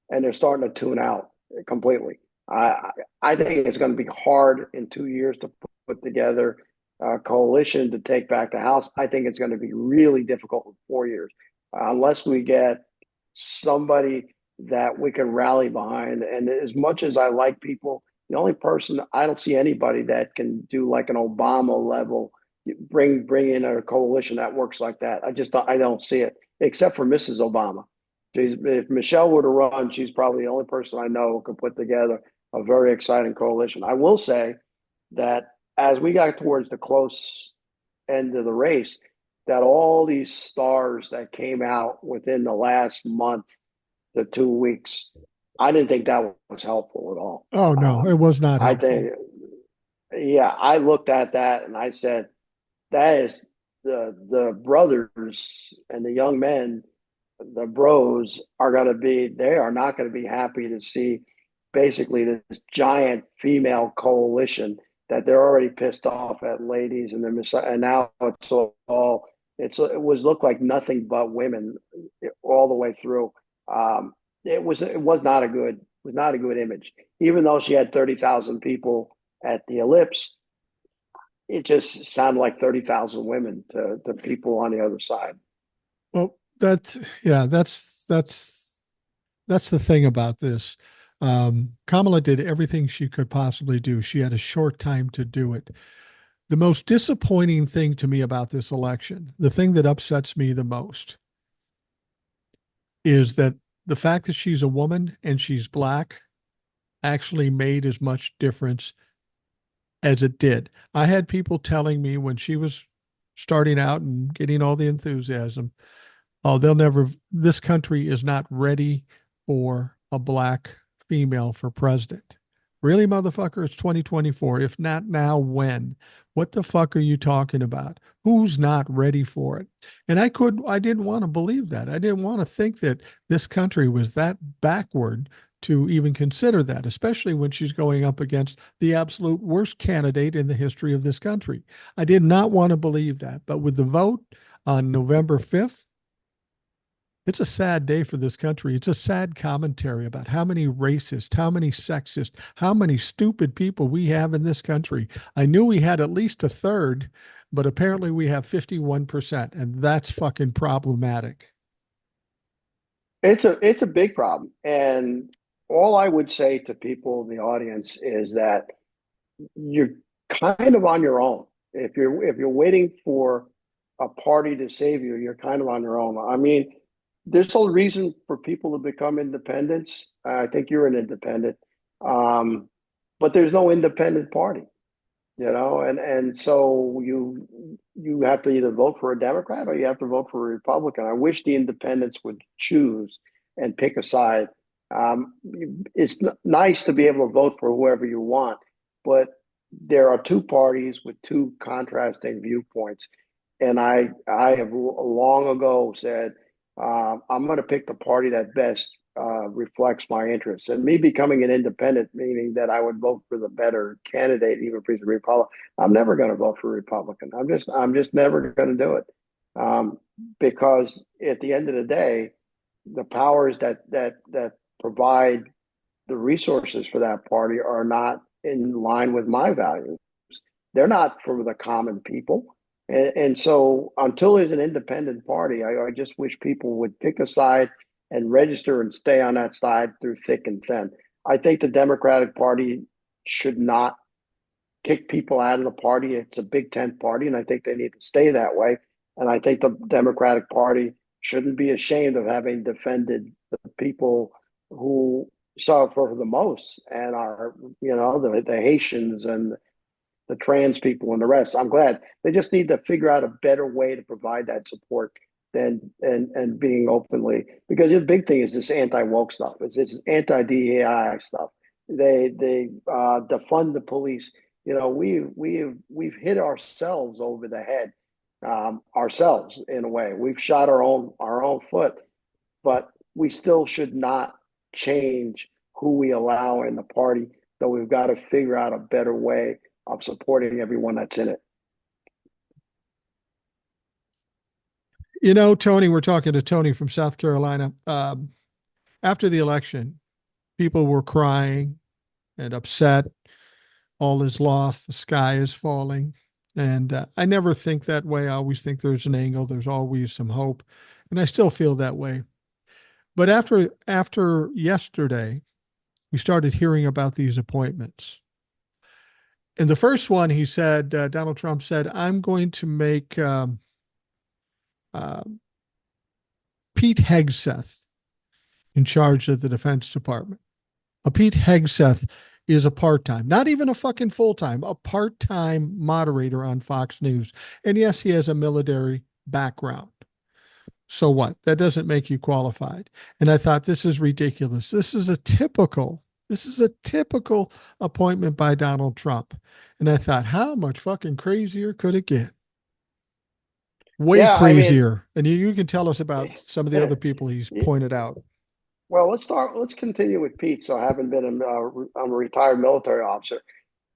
B: and they're starting to tune out completely. I think it's going to be hard in 2 years to put together a coalition to take back the House. I think it's going to be really difficult in 4 years unless we get somebody that we can rally behind. And as much as I like people, the only person I don't see anybody that can do like an Obama level, bring in a coalition that works like that. I don't see it, except for Mrs. Obama. If Michelle were to run, she's probably the only person I know who could put together a very exciting coalition. I will say that as we got towards the close end of the race, that all these stars that came out within the last month to 2 weeks, I didn't think that was helpful at all.
A: Oh no, it was not
B: I
A: helpful.
B: think, yeah, I looked at that and I said, that is the brothers and the young men, the bros they are not going to be happy to see basically this giant female coalition that they're already pissed off at ladies and now it was looked like nothing but women all the way through. It was not a good image. Even though she had 30,000 people at the ellipse, it just sounded like 30,000 women to people on the other side.
A: Well, that's the thing about this. Kamala did everything she could possibly do. She had a short time to do it. The most disappointing thing to me about this election, the thing that upsets me the most, is that the fact that she's a woman and she's black actually made as much difference as it did. I had people telling me when she was starting out and getting all the enthusiasm, oh, this country is not ready for a black female for president. Really, motherfucker, it's 2024. If not now, when? What the fuck are you talking about? Who's not ready for it? And I didn't want to believe that. I didn't want to think that this country was that backward to even consider that, especially when she's going up against the absolute worst candidate in the history of this country. I did not want to believe that. But with the vote on November 5th, it's a sad day for this country. It's a sad commentary about how many racist, how many sexist, how many stupid people we have in this country. I knew we had at least a third, but apparently we have 51%, and that's fucking problematic.
B: It's a big problem. And all I would say to people in the audience is that you're kind of on your own. If you're waiting for a party to save you, you're kind of on your own. I mean, there's a reason for people to become independents. I think you're an independent, but there's no independent party, and so you have to either vote for a Democrat or you have to vote for a Republican. I wish the independents would choose and pick a side. It's nice to be able to vote for whoever you want, but there are two parties with two contrasting viewpoints, and I have long ago said I'm going to pick the party that best reflects my interests. And me becoming an independent, meaning that I would vote for the better candidate, even if he's a Republican. I'm never going to vote for a Republican. I'm just never going to do it, because at the end of the day, the powers that provide the resources for that party are not in line with my values. They're not for the common people. And so until there's an independent party, I just wish people would pick a side and register and stay on that side through thick and thin. I think the Democratic Party should not kick people out of the party. It's a big tent party, and I think they need to stay that way. And I think the Democratic Party shouldn't be ashamed of having defended the people who suffer the most and are, the Haitians and the trans people and the rest. I'm glad. They just need to figure out a better way to provide that support than and being openly, because the big thing is this anti-woke stuff. It's this anti-DEI stuff. They defund the police. We've hit ourselves over the head, ourselves in a way. We've shot our own foot, but we still should not change who we allow in the party. Though we've got to figure out a better way of supporting everyone that's in it.
A: Tony, we're talking to Tony from South Carolina. After the election, people were crying and upset. All is lost. The sky is falling. And I never think that way. I always think there's an angle. There's always some hope. And I still feel that way. But after yesterday, we started hearing about these appointments. In the first one, he said, Donald Trump said, I'm going to make Pete Hegseth in charge of the Defense Department. Pete Hegseth is a part-time, not even a fucking full-time, a part-time moderator on Fox News. And yes, he has a military background. So what? That doesn't make you qualified. And I thought, this is ridiculous. This is a typical appointment by Donald Trump. And I thought, how much fucking crazier could it get? Way crazier. And you can tell us about some of the other people he's pointed out.
B: Well, let's continue with Pete. So, having been I'm a retired military officer,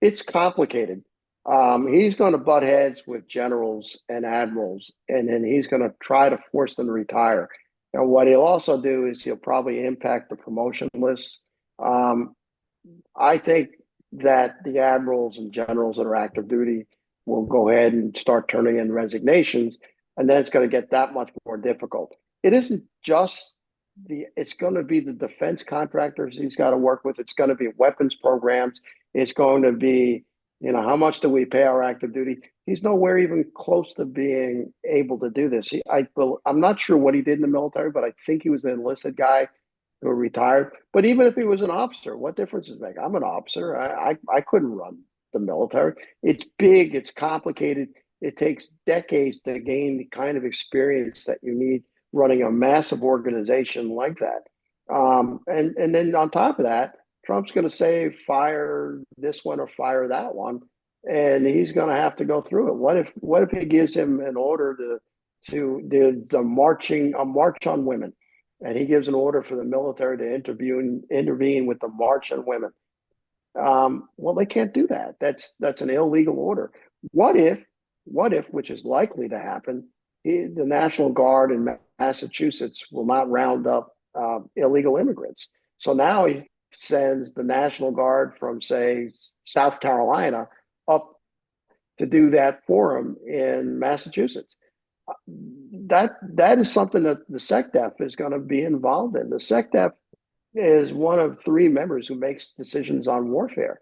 B: it's complicated. He's going to butt heads with generals and admirals, and then he's going to try to force them to retire. And what he'll also do is he'll probably impact the promotion list. I think that the admirals and generals that are active duty will go ahead and start turning in resignations, and then it's going to get that much more difficult. It isn't just it's going to be the defense contractors he's got to work with. It's going to be weapons programs. It's going to be, how much do we pay our active duty? He's nowhere even close to being able to do this. I'm not sure what he did in the military, but I think he was an enlisted guy who retired. But even if he was an officer, what difference does it make? I'm an officer. I couldn't run the military. It's big. It's complicated. It takes decades to gain the kind of experience that you need running a massive organization like that. And then on top of that, Trump's going to say, fire this one or fire that one. And he's going to have to go through it. What if he gives him an order to the march on women, and he gives an order for the military to intervene with the march on women? Well, they can't do that. That's an illegal order. What if, which is likely to happen, the National Guard in Massachusetts will not round up illegal immigrants. So now he sends the National Guard from, say, South Carolina up to do that for him in Massachusetts. That is something that the SecDef is going to be involved in. The SecDef is one of three members who makes decisions on warfare.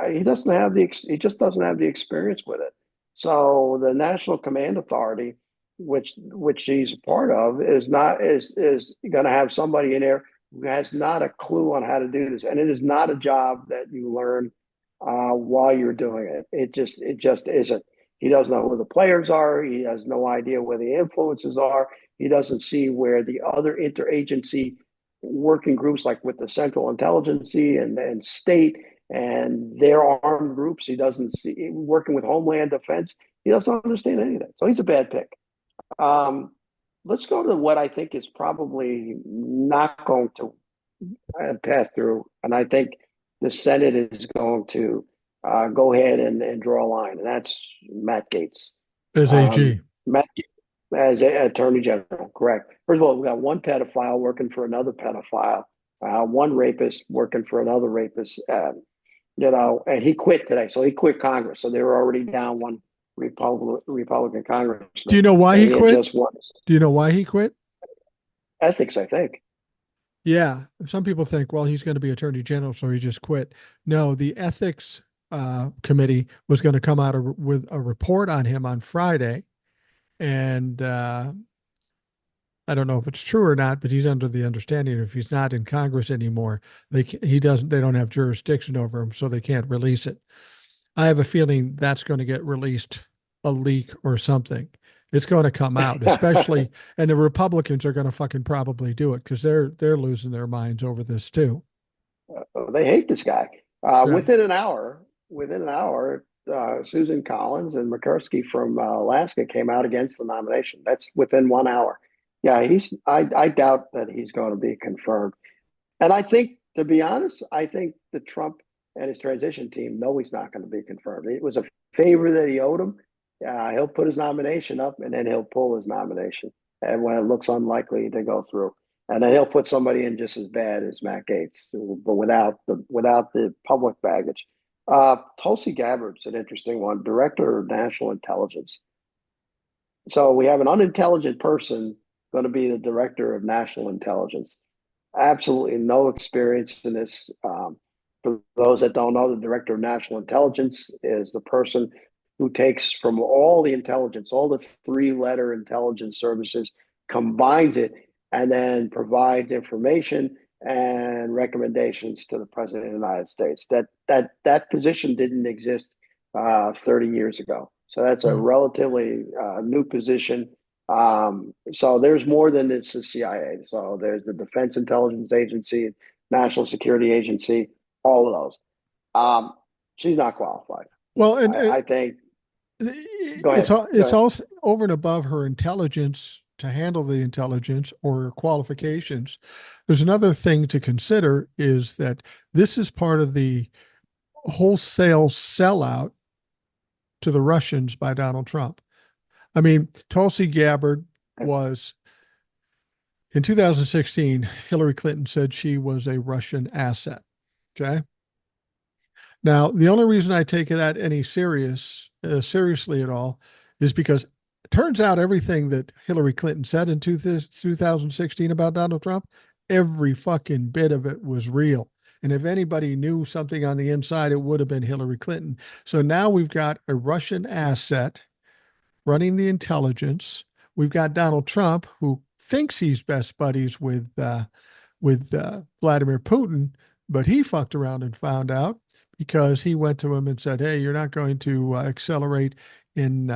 B: He just doesn't have the experience with it. So the National Command Authority, which he's a part of, is going to have somebody in there who has not a clue on how to do this, and it is not a job that you learn while you're doing it. It just isn't. He doesn't know who the players are. He has no idea where the influences are. He doesn't see where the other interagency working groups, like with the Central Intelligence and state and their armed groups. He doesn't see working with Homeland Defense. He doesn't understand anything. So he's a bad pick. Let's go to what I think is probably not going to pass through, and I think the Senate is going to go ahead and draw a line, and that's Matt Gaetz.
A: as AG.
B: Matt as Attorney General, correct. First of all, we got one pedophile working for another pedophile, one rapist working for another rapist. And he quit today, so he quit Congress. So they were already down one Republican
A: Do
B: congressman,
A: you know why
B: and
A: he
B: he had
A: quit?
B: just won
A: Do you know why he quit?
B: ethics, I think.
A: Yeah, some people think, well, he's going to be attorney general, so he just quit. No, the ethics committee was going to come out with a report on him on Friday, and I don't know if it's true or not, but he's under the understanding if he's not in Congress anymore, they don't have jurisdiction over him, so they can't release it. I have a feeling that's going to get released, a leak or something. It's going to come out, especially, and the Republicans are going to fucking probably do it because they're losing their minds over this too.
B: They hate this guy.
A: Yeah.
B: Within an hour, Susan Collins and McCursky from Alaska came out against the nomination. That's within 1 hour. Yeah, I doubt that he's going to be confirmed. And I think, to be honest, I think the Trump and his transition team know he's not going to be confirmed. It was a favor that he owed him. He'll put his nomination up, and then he'll pull his nomination, and when it looks unlikely to go through, and then he'll put somebody in just as bad as Matt Gaetz, but without the public baggage. Tulsi Gabbard's an interesting one, director of national intelligence. So we have an unintelligent person going to be the director of national intelligence. Absolutely no experience in this. For those that don't know, the director of national intelligence is the person who takes from all the intelligence, all the three-letter intelligence services, combines it, and then provides information and recommendations to the president of the United States. That position didn't exist 30 years ago. So that's a
A: Mm.
B: relatively new position. So there's more than it's the CIA. So there's the Defense Intelligence Agency, National Security Agency, all of those. She's not qualified.
A: Well,
B: I think. Go
A: it's
B: ahead. Go
A: it's
B: ahead.
A: also over and above her intelligence to handle the intelligence or her qualifications. There's another thing to consider is that this is part of the wholesale sellout to the Russians by Donald Trump. I mean, Tulsi Gabbard was in 2016, Hillary Clinton said she was a Russian asset. Okay. Now, the only reason I take that any seriously at all is because it turns out everything that Hillary Clinton said in 2016 about Donald Trump, every fucking bit of it was real. And if anybody knew something on the inside, it would have been Hillary Clinton. So now we've got a Russian asset running the intelligence. We've got Donald Trump, who thinks he's best buddies with Vladimir Putin, but he fucked around and found out because he went to him and said, "Hey, you're not going to accelerate in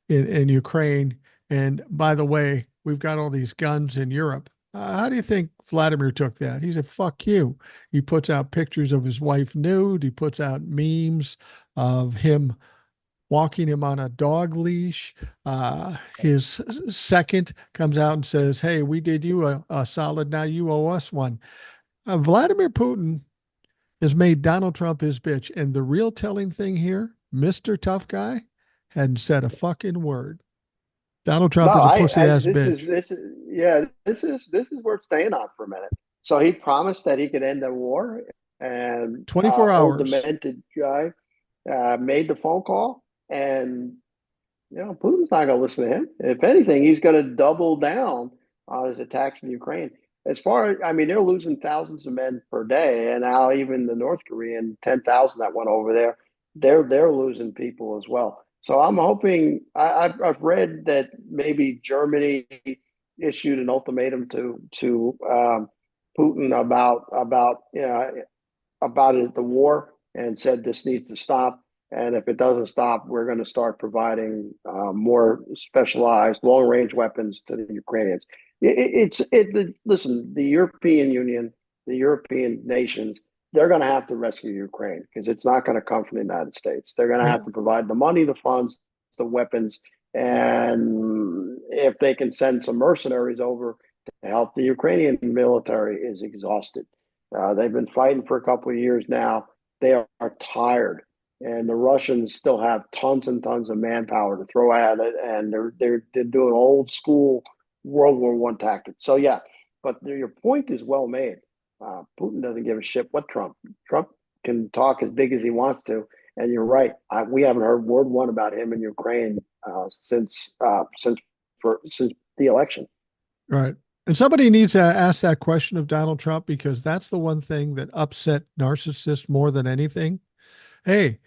A: in Ukraine. And by the way, we've got all these guns in Europe." How do you think Vladimir took that? He said, "Fuck you." He puts out pictures of his wife nude. He puts out memes of him walking him on a dog leash. His second comes out and says, "Hey, we did you a solid. Now you owe us one." Vladimir Putin has made Donald Trump his bitch. And the real telling thing here, Mr. Tough Guy hadn't said a fucking word. Donald
B: No,
A: Trump is a pussy ass bitch.
B: this is worth staying on for a minute. So he promised that he could end the war, and
A: 24
B: old
A: hours.
B: demented guy made the phone call, and Putin's not going to listen to him. If anything, he's going to double down on his attacks in Ukraine. As far as I mean, they're losing thousands of men per day, and now even the North Korean 10,000 that went over there, they're losing people as well. So I'm hoping. I've read that maybe Germany issued an ultimatum to Putin about the war and said this needs to stop. And if it doesn't stop, we're going to start providing more specialized long range weapons to the Ukrainians. Listen, the European Union, the European nations, they're going to have to rescue Ukraine because it's not going to come from the United States. They're going to have
A: No.
B: to provide the money, the funds, the weapons. And if they can send some mercenaries over to help the Ukrainian military is exhausted. They've been fighting for a couple of years now. They are tired, and the Russians still have tons and tons of manpower to throw at it, and they're doing old school World War One tactics. So yeah, but your point is well made. Putin doesn't give a shit what Trump can talk as big as he wants to, and you're right. We haven't heard word one about him in Ukraine since the election.
A: Right. And somebody needs to ask that question of Donald Trump, because that's the one thing that upset narcissists more than anything. Hey,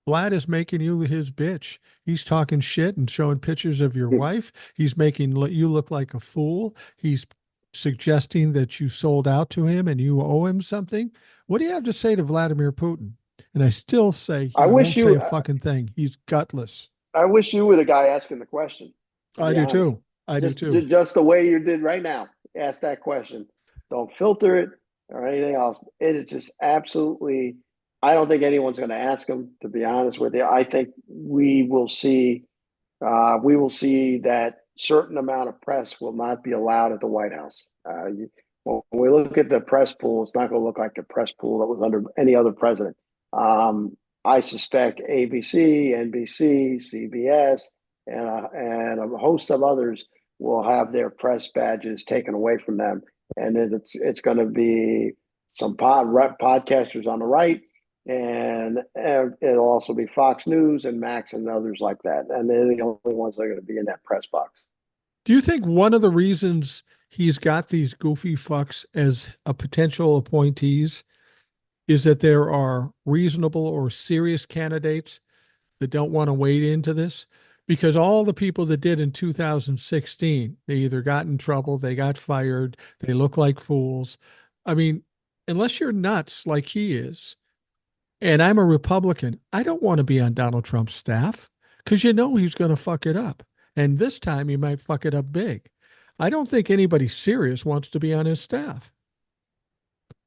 A: Vlad is making you his bitch. He's talking shit and showing pictures of your wife. He's making you look like a fool. He's suggesting that you sold out to him and you owe him something. What do you have to say to Vladimir Putin? And I still say he
B: I
A: won't
B: wish
A: say
B: you.
A: a fucking thing. He's gutless.
B: I wish you were the guy asking the question. To
A: I
B: be
A: do
B: honest,
A: too. I do too.
B: just the way you did right now. Ask that question. Don't filter it or anything else. It is just absolutely. I don't think anyone's going to ask him. To be honest with you, I think we will see. We will see that certain amount of press will not be allowed at the White House. When we look at the press pool, it's not going to look like the press pool that was under any other president. I suspect ABC, NBC, CBS, and a host of others will have their press badges taken away from them, and then it's going to be some podcasters on the right, and it'll also be Fox News and Max and others like that, and they're the only ones that are going to be in that press box.
A: Do you think one of the reasons he's got these goofy fucks as a potential appointees is that there are reasonable or serious candidates that don't want to wade into this? Because all the people that did in 2016, they either got in trouble, they got fired, they look like fools. I mean, unless you're nuts like he is, and I'm a Republican, I don't want to be on Donald Trump's staff because you know he's going to fuck it up. And this time he might fuck it up big. I don't think anybody serious wants to be on his staff.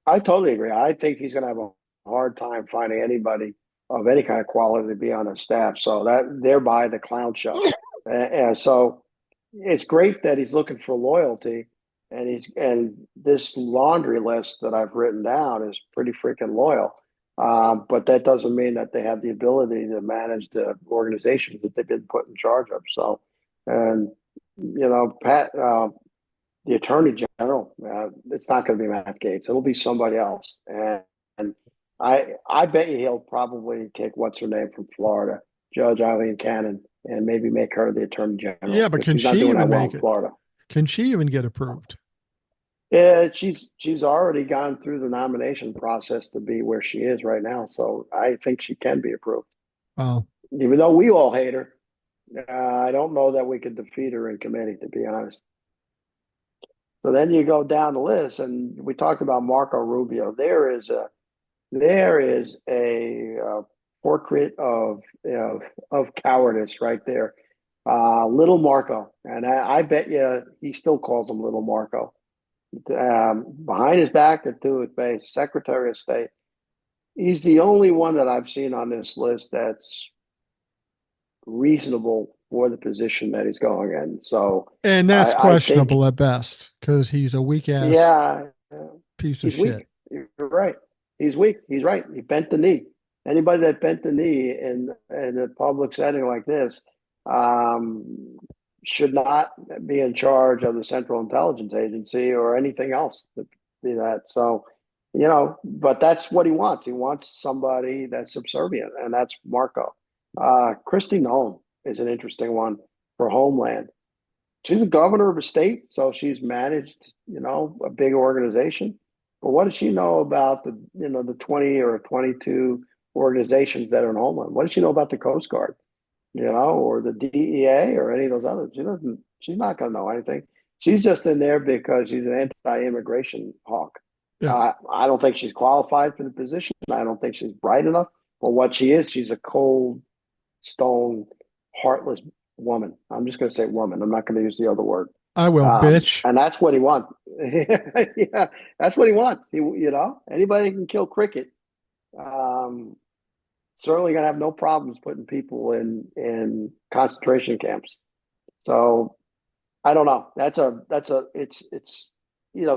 B: I totally agree. I think he's going to have a hard time finding anybody of any kind of quality to be on his staff. So that thereby the clown show. And so it's great that he's looking for loyalty, and this laundry list that I've written down is pretty freaking loyal. But that doesn't mean that they have the ability to manage the organizations that they've been put in charge of. So, and Pat, the Attorney General, it's not going to be Matt Gaetz. It'll be somebody else, and I bet you he'll probably take what's her name from Florida, Judge Eileen Cannon, and maybe make her the Attorney General.
A: Yeah, but can
B: she's not
A: she
B: doing that
A: even
B: well
A: make
B: in
A: it?
B: Florida.
A: Can she even get approved?
B: Yeah, she's already gone through the nomination process to be where she is right now. So I think she can be approved.
A: Wow.
B: Even though we all hate her, I don't know that we could defeat her in committee, to be honest. So then you go down the list, and we talked about Marco Rubio. There is a portrait of cowardice right there. Little Marco, and I bet you he still calls him Little Marco. Behind his back or to his face, Secretary of State. He's the only one that I've seen on this list that's reasonable for the position that he's going in. So,
A: And that's
B: I think,
A: questionable at best because he's a weak ass
B: yeah,
A: piece of
B: he's
A: shit.
B: weak. You're right. He's weak. He's right. He bent the knee. Anybody that bent the knee in a public setting like this should not be in charge of the Central Intelligence Agency or anything else to do that. So, but that's what he wants. He wants somebody that's subservient, and that's Marco. Christy Nolan is an interesting one for Homeland. She's a governor of a state, so she's managed, a big organization. But what does she know about the 20 or 22 organizations that are in Homeland? What does she know about the Coast Guard, or the DEA or any of those others? She's not going to know anything. She's just in there because she's an anti-immigration hawk.
A: Yeah.
B: I don't think she's qualified for the position. I don't think she's bright enough. But what she is, she's a cold, stone, heartless woman. I'm just going to say woman. I'm not going to use the other word.
A: I will, bitch.
B: And that's what he wants. Yeah, that's what he wants. Anybody can kill cricket. Certainly going to have no problems putting people in concentration camps. So I don't know. It's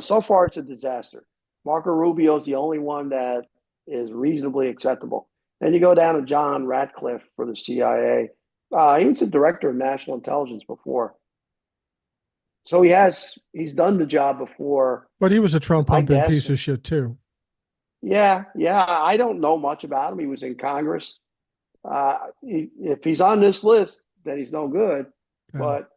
B: so far it's a disaster. Marco Rubio is the only one that is reasonably acceptable. Then you go down to John Ratcliffe for the CIA. He was the director of national intelligence before, so he's done the job before.
A: But he was a Trump
B: I
A: humping
B: guess.
A: piece of shit too.
B: Yeah, yeah. I don't know much about him. He was in Congress. If he's on this list, then he's no good.
A: Yeah.
B: But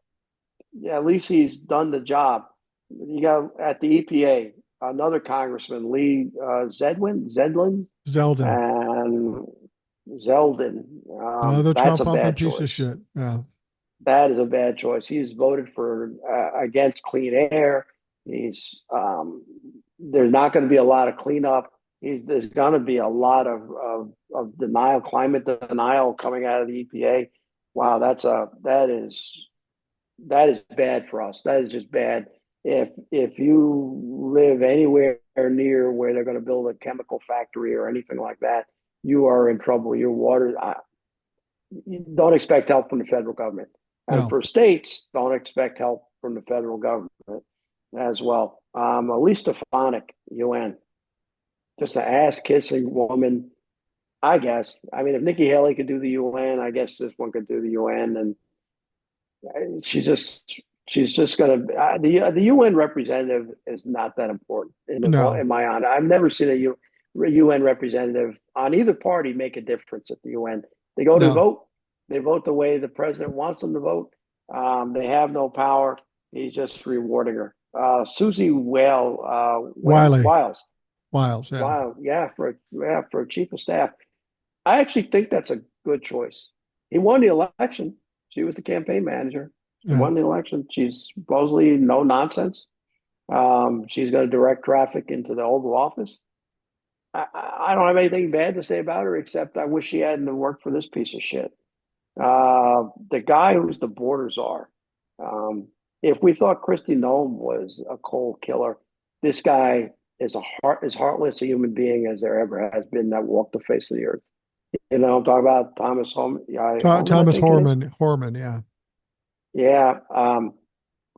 B: yeah, at least he's done the job. You got at the EPA another congressman, Lee Zedlin,
A: Zeldin,
B: and Zeldin.
A: another
B: That's
A: Trump
B: a
A: humping
B: bad
A: piece of
B: choice.
A: shit. Yeah.
B: That is a bad choice. He's voted for against clean air. He's there's not going to be a lot of cleanup. There's going to be a lot of denial, climate denial coming out of the EPA. Wow, that is bad for us. That is just bad. If you live anywhere near where they're going to build a chemical factory or anything like that, you are in trouble. Your water, you don't expect help from the federal government, and
A: No.
B: for states, don't expect help from the federal government as well. Elise Stefanik, UN, just an ass kissing woman. I guess. I mean, if Nikki Haley could do the UN, I guess this one could do the UN, and she's just going to the UN representative is not that important
A: No.
B: in my honor. I've never seen UN representative on either party make a difference at the UN. They go to
A: No.
B: vote, they vote the way the president wants them to vote. They have no power. He's just rewarding her. Susie
A: Wiley.
B: Wiles,
A: Wiles. Yeah.
B: for a chief of staff. I actually think that's a good choice. He won the election. She was the campaign manager. She
A: Yeah.
B: won the election. She's supposedly no nonsense. She's going to direct traffic into the Oval Office. I don't have anything bad to say about her except I wish she hadn't worked for this piece of shit. The guy who's the border czar. Um, if we thought Kristi Noem was a cold killer, this guy is as heartless a human being as there ever has been that walked the face of the earth. I'm talking about Thomas Holman, I
A: Thomas
B: think it is.
A: Horman. Yeah.
B: Yeah.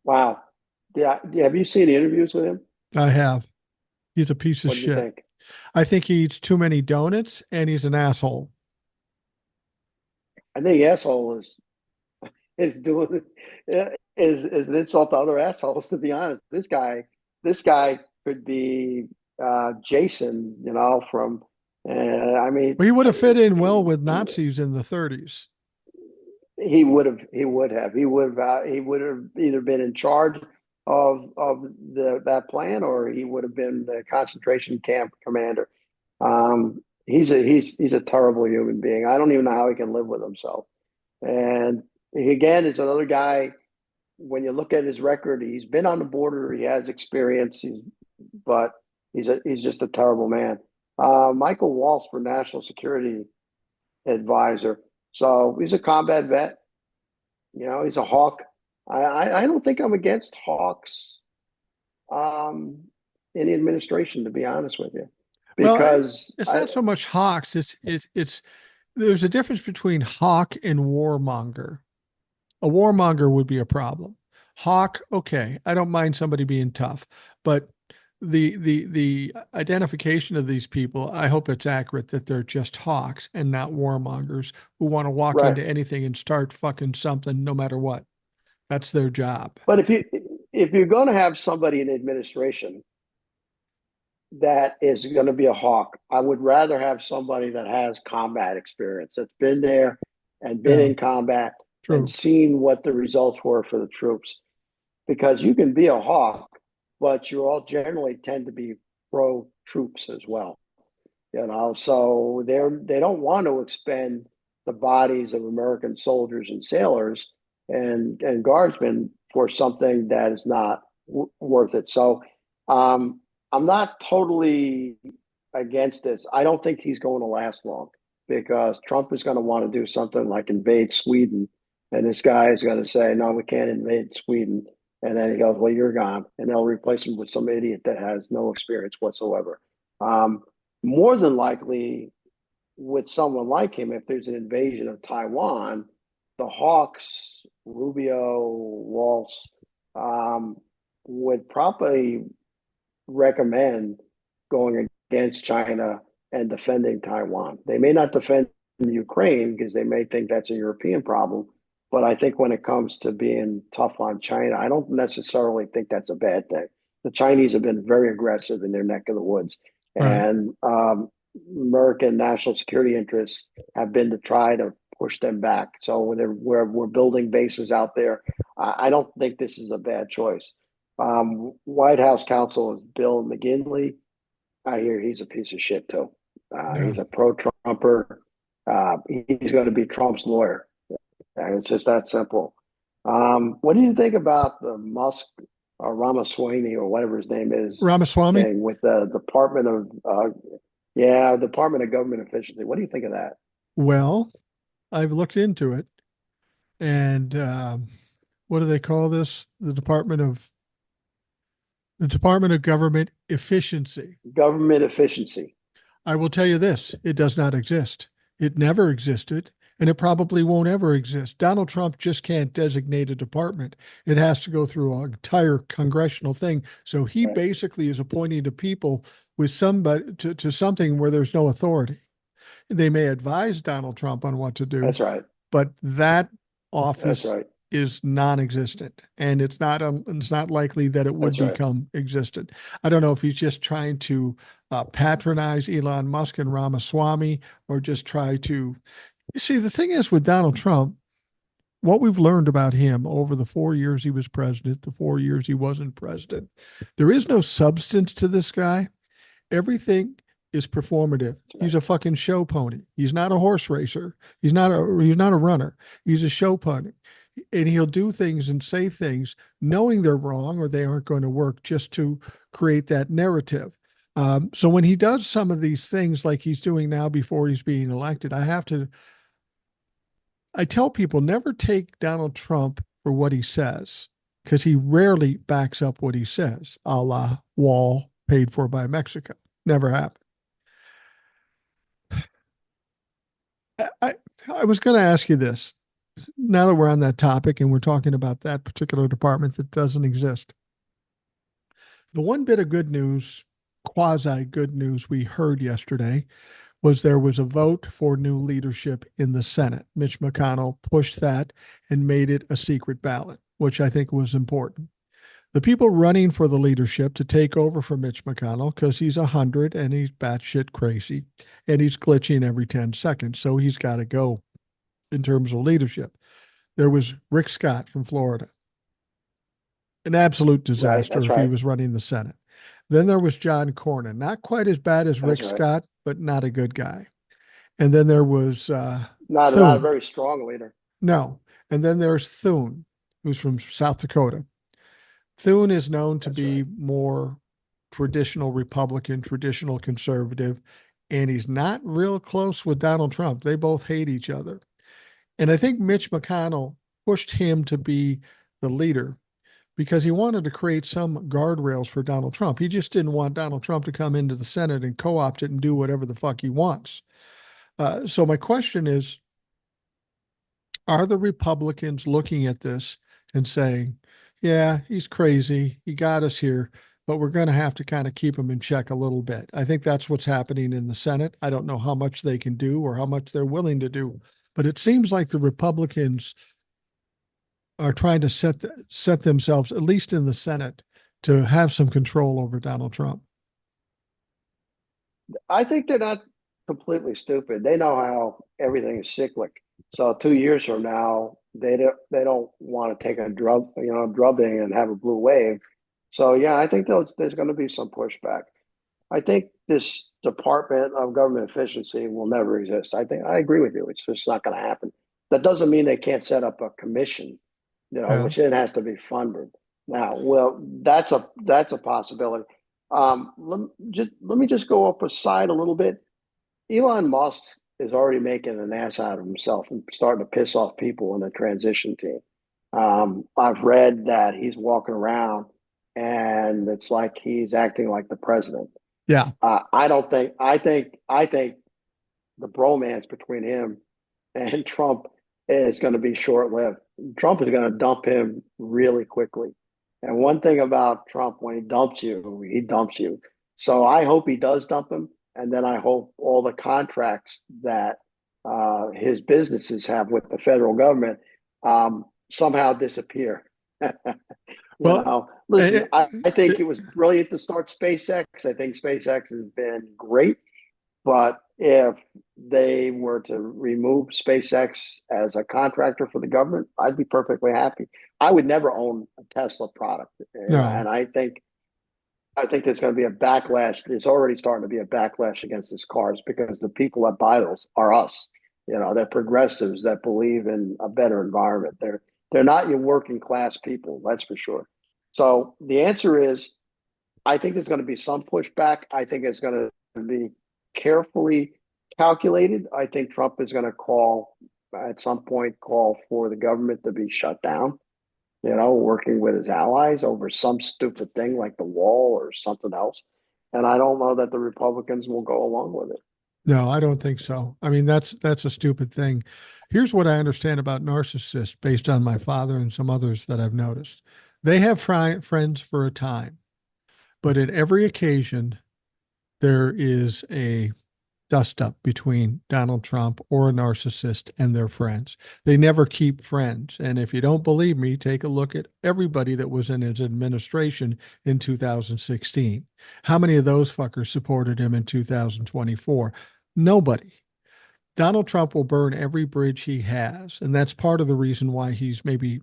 B: Wow. Yeah. Have you seen the interviews with him?
A: I have. He's a piece of
B: What did you
A: shit.
B: think?
A: I think he eats too many donuts and he's an asshole.
B: I think asshole is doing is an insult to other assholes. To be honest, this guy could be Jason. From I mean,
A: Well, he would have fit in well with Nazis in the 30s.
B: he would have either been in charge of that plan, or he would have been the concentration camp commander. He's a terrible human being. I don't even know how he can live with himself. And he, again, is another guy. When you look at his record, he's been on the border. He has experience. But he's just a terrible man. Michael Waltz for National Security Advisor. So he's a combat vet. He's a hawk. I don't think I'm against hawks um, in the administration, to be honest with you,
A: Well,
B: because
A: it's not so much hawks. It's there's a difference between hawk and warmonger. A warmonger would be a problem. Hawk, okay, I don't mind somebody being tough, but the identification of these people, I hope it's accurate that they're just hawks and not warmongers who want to walk
B: right.
A: into anything and start fucking something no matter what. That's their job.
B: But if you're going to have somebody in administration that is going to be a hawk, I would rather have somebody that has combat experience, that's been there and been
A: Yeah,
B: in combat and
A: true.
B: seen what the results were for the troops. Because you can be a hawk, but you all generally tend to be pro troops as well. So they don't want to expend the bodies of American soldiers and sailors and guardsmen for something that is not worth it. So I'm not totally against this. I don't think he's going to last long because Trump is going to want to do something like invade Sweden, and this guy is going to say, "No, we can't invade Sweden." And then he goes, "Well, you're gone," and they'll replace him with some idiot that has no experience whatsoever. More than likely, with someone like him, if there's an invasion of Taiwan, the Hawks, Rubio, Waltz, um, would probably recommend going against China and defending Taiwan. They may not defend Ukraine because they may think that's a European problem. But I think when it comes to being tough on China, I don't necessarily think that's a bad thing. The Chinese have been very aggressive in their neck of the woods.
A: Right.
B: And American national security interests have been to try to push them back. So we're building bases out there. I don't think this is a bad choice. White House counsel is Bill McGinley. I hear he's a piece of shit too.
A: Yeah.
B: He's a pro-Trumper. He's going to be Trump's lawyer. It's just that simple. What do you think about the Musk or Ramaswamy or whatever his name is
A: Ramaswamy.
B: thing with the Department of Government Efficiency? What do you think of that?
A: Well, I've looked into it, and what do they call this? The Department of Government Efficiency.
B: Government efficiency.
A: I will tell you this: it does not exist. It never existed, and it probably won't ever exist. Donald Trump just can't designate a department. It has to go through an entire congressional thing. So he
B: Right.
A: basically is appointing to people with somebody to something where there's no authority. They may advise Donald Trump on what to do,
B: That's right.
A: but that
B: That's
A: office
B: right.
A: is non-existent, and it's not likely that it would
B: That's right.
A: become existent. I don't know if he's just trying to patronize Elon Musk and Ramaswamy, or just try to. You see, the thing is with Donald Trump, what we've learned about him over the 4 years he was president, the 4 years he wasn't president, there is no substance to this guy. Everything is performative.
B: That's
A: He's
B: right.
A: a fucking show pony. He's not a horse racer. He's not a runner. He's a show pony. And he'll do things and say things knowing they're wrong or they aren't going to work, just to create that narrative. So when he does some of these things like he's doing now before he's being elected, I tell people never take Donald Trump for what he says, because he rarely backs up what he says, a la wall paid for by Mexico. Never happened. I, I was going to ask you this. Now that we're on that topic and we're talking about that particular department that doesn't exist, the one bit of good news, quasi good news, we heard yesterday was there was a vote for new leadership in the Senate. Mitch McConnell pushed that and made it a secret ballot, which I think was important. The people running for the leadership to take over for Mitch McConnell, because he's 100 and he's batshit crazy and he's glitching every 10 seconds. So he's got to go in terms of leadership. There was Rick Scott from Florida, an absolute
B: Right.
A: disaster
B: That's
A: if he
B: right.
A: was running the Senate. Then there was John Cornyn, not quite as bad as
B: That's
A: Rick
B: right.
A: Scott, but not a good guy. And then there was
B: Not a
A: Thune.
B: very strong leader.
A: No. And then there's Thune, who's from South Dakota. Thune is known to
B: That's right.
A: be more traditional Republican, traditional conservative, and he's not real close with Donald Trump. They both hate each other. And I think Mitch McConnell pushed him to be the leader because he wanted to create some guardrails for Donald Trump. He just didn't want Donald Trump to come into the Senate and co opt it and do whatever the fuck he wants. So my question is, are the Republicans looking at this and saying, yeah, he's crazy. He got us here, but we're going to have to kind of keep him in check a little bit. I think that's what's happening in the Senate. I don't know how much they can do or how much they're willing to do, but it seems like the Republicans are trying to set themselves, at least in the Senate, to have some control over Donald Trump.
B: I think they're not completely stupid. They know how everything is cyclic. So 2 years from now, they don't want to take a drubbing and have a blue wave. So yeah, I think there's going to be some pushback. I think this Department of Government Efficiency will never exist. I agree with you. It's just not going to happen. That doesn't mean they can't set up a commission,
A: Yeah.
B: which then has to be funded. Now, well, that's a possibility. Let me just go up a side a little bit. Elon Musk is already making an ass out of himself and starting to piss off people in the transition team. I've read that he's walking around and it's like he's acting like the president.
A: Yeah.
B: I don't think. I think the bromance between him and Trump is going to be short lived. Trump is going to dump him really quickly. And one thing about Trump, when he dumps you, he dumps you. So I hope he does dump him. And then I hope all the contracts that his businesses have with the federal government somehow disappear.
A: Well,
B: Listen,
A: it,
B: I think
A: it,
B: it was brilliant to start SpaceX. I think SpaceX has been great. But if they were to remove SpaceX as a contractor for the government, I'd be perfectly happy. I would never own a Tesla product,
A: no,
B: and I think there's going to be a backlash. There's already starting to be a backlash against these cars because the people that buy those are us. They're progressives that believe in a better environment. They're not your working class people, that's for sure. So the answer is I think there's going to be some pushback. I think it's going to be carefully calculated. I think Trump is going to at some point, call for the government to be shut down, working with his allies over some stupid thing like the wall or something else. And I don't know that the Republicans will go along with it.
A: no, I don't think so. I mean, that's a stupid thing. Here's what I understand about narcissists based on my father and some others that I've noticed. They have friends for a time, but at every occasion, there is a dust up between Donald Trump or a narcissist and their friends. They never keep friends. And if you don't believe me, take a look at everybody that was in his administration in 2016. How many of those fuckers supported him in 2024? Nobody. Donald Trump will burn every bridge he has. And that's part of the reason why he's maybe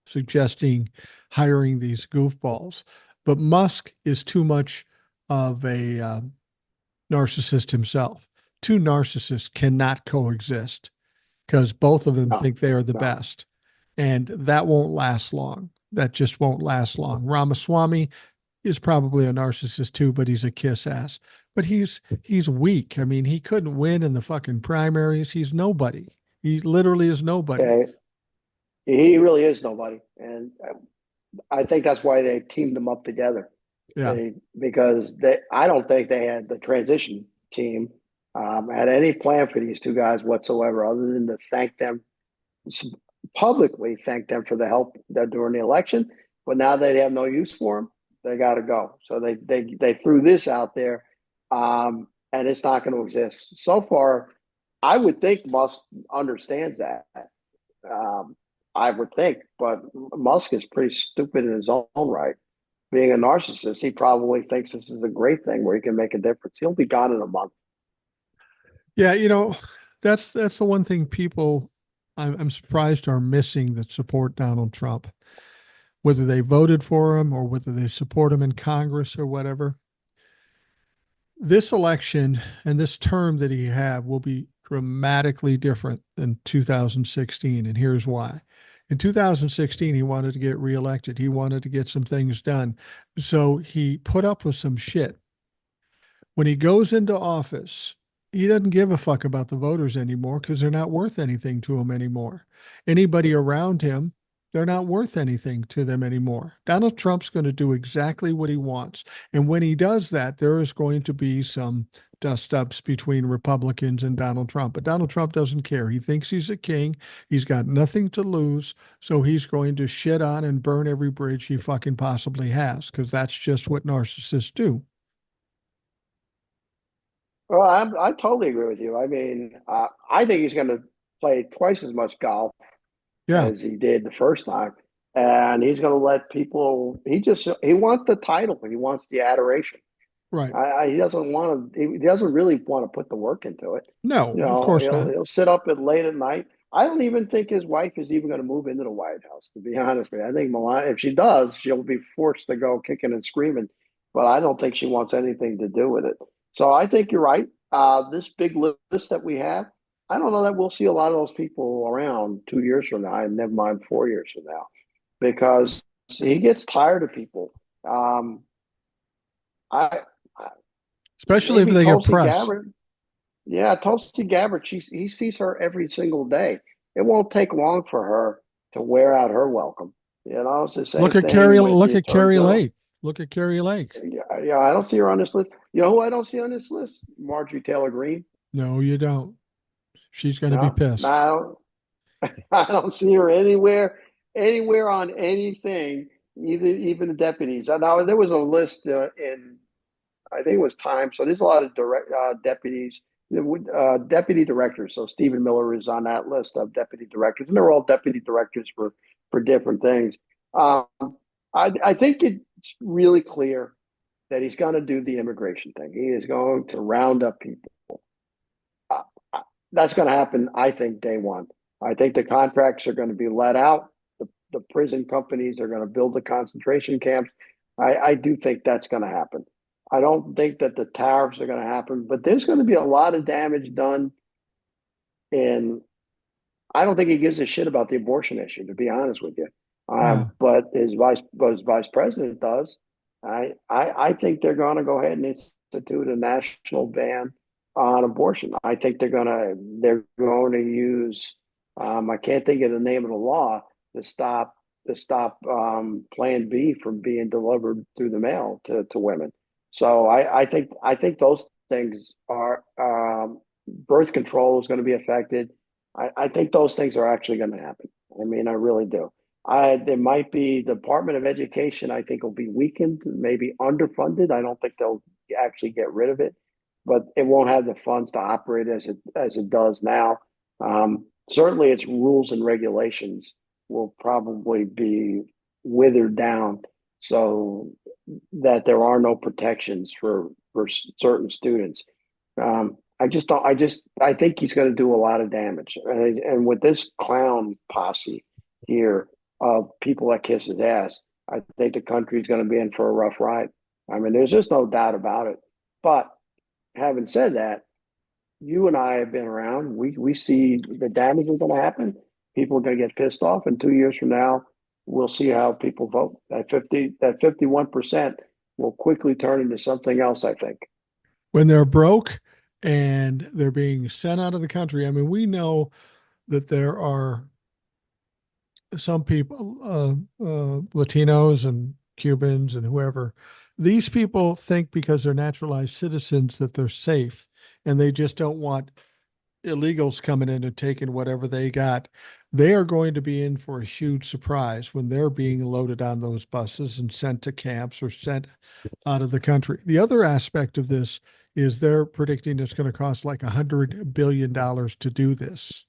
A: suggesting hiring these goofballs. But Musk is too much of a narcissist himself. Two narcissists cannot coexist because both of them
B: No,
A: think they are the
B: no.
A: best. And that won't last long. That just won't last long. Ramaswamy is probably a narcissist too, but he's a kiss ass. But he's weak. I mean, he couldn't win in the fucking primaries. He's nobody. He literally is nobody.
B: Okay. He really is nobody. And I think that's why they teamed them up together.
A: Yeah.
B: Because I don't think they had the transition team had any plan for these two guys whatsoever, other than to publicly thank them for the help during the election. But now they have no use for them, they got to go. So they threw this out there, and it's not going to exist. So far, I would think Musk understands that. Um, I would think, but Musk is pretty stupid in his own right. Being a narcissist, he probably thinks this is a great thing where he can make a difference. He'll be gone in a month.
A: Yeah, that's the one thing people I'm surprised are missing that support Donald Trump, whether they voted for him or whether they support him in Congress or whatever. This election and this term that he had will be dramatically different than 2016. And here's why. In 2016, he wanted to get reelected. He wanted to get some things done. So he put up with some shit. When he goes into office, he doesn't give a fuck about the voters anymore because they're not worth anything to him anymore. Anybody around him, they're not worth anything to them anymore. Donald Trump's going to do exactly what he wants. And when he does that, there is going to be some dust ups between Republicans and Donald Trump. But Donald Trump doesn't care. He thinks he's a king. He's got nothing to lose. So he's going to shit on and burn every bridge he fucking possibly has because that's just what narcissists do.
B: Well, I totally agree with you. I mean, I think he's going to play twice as much golf
A: Yeah,
B: as he did the first time, and he's going to let people. He wants the title, he wants the adoration.
A: right.
B: He doesn't want to. He doesn't really want to put the work into it.
A: No, of course
B: He'll
A: not.
B: he'll sit up at late at night. I don't even think his wife is even going to move into the White House. To be honest with you, I think Melania, if she does, she'll be forced to go kicking and screaming. But I don't think she wants anything to do with it. So I think you're right. This big list that we have, I don't know that we'll see a lot of those people around 2 years from now, and never mind 4 years from now, because he gets tired of people. Um, I, I
A: Especially if
B: maybe
A: they get
B: Tulsi
A: press.
B: Gabbard. Yeah, Tulsi Gabbard. He sees her every single day. It won't take long for her to wear out her welcome. It's the same thing with
A: Look
B: the
A: at
B: attorney
A: Carrie
B: general.
A: Lake. Look at Carrie Lake.
B: Yeah, I don't see her on this list. You know who I don't see on this list? Marjorie Taylor Greene.
A: No, you don't. She's going to be
B: No, no,
A: pissed.
B: I don't see her anywhere on anything even the deputies. Now there was a list in, I think it was Time. So there's a lot of deputies, deputy directors. So Stephen Miller is on that list of deputy directors, and they're all deputy directors for different things. Um, I think it's really clear that he's going to do the immigration thing. He is going to round up people. Uh, that's going to happen, I think, day one. I think the contracts are going to be let out. The prison companies are going to build the concentration camps. I do think that's going to happen. I don't think that the tariffs are going to happen, but there's going to be a lot of damage done. And I don't think he gives a shit about the abortion issue, to be honest with you.
A: Yeah.
B: But his vice president does. I think they're going to go ahead and institute a national ban on abortion. I think they're going to use I can't think of the name of the law to stop Plan B from being delivered through the mail to women. So I think those things are birth control is going to be affected. I think those things are actually going to happen. I mean, I really do. There might be the Department of Education, I think will be weakened, maybe underfunded. I don't think they'll actually get rid of it, but it won't have the funds to operate as it does now. Certainly its rules and regulations will probably be withered down so that there are no protections for certain students. I just don't. I think he's going to do a lot of damage, and with this clown posse here of people that kiss his ass, I think the country's going to be in for a rough ride. I mean, there's just no doubt about it. But having said that, you and I have been around. We see the damage is going to happen. People are going to get pissed off, and 2 years from now, we'll see how people vote. That 51% will quickly turn into something else, I think.
A: When they're broke and they're being sent out of the country, I mean, we know that there are some people, Latinos and Cubans and whoever, these people think because they're naturalized citizens that they're safe, and they just don't want illegals coming in and taking whatever they got. They are going to be in for a huge surprise when they're being loaded on those buses and sent to camps or sent out of the country. The other aspect of this is they're predicting it's going to cost like $100 billion to do this.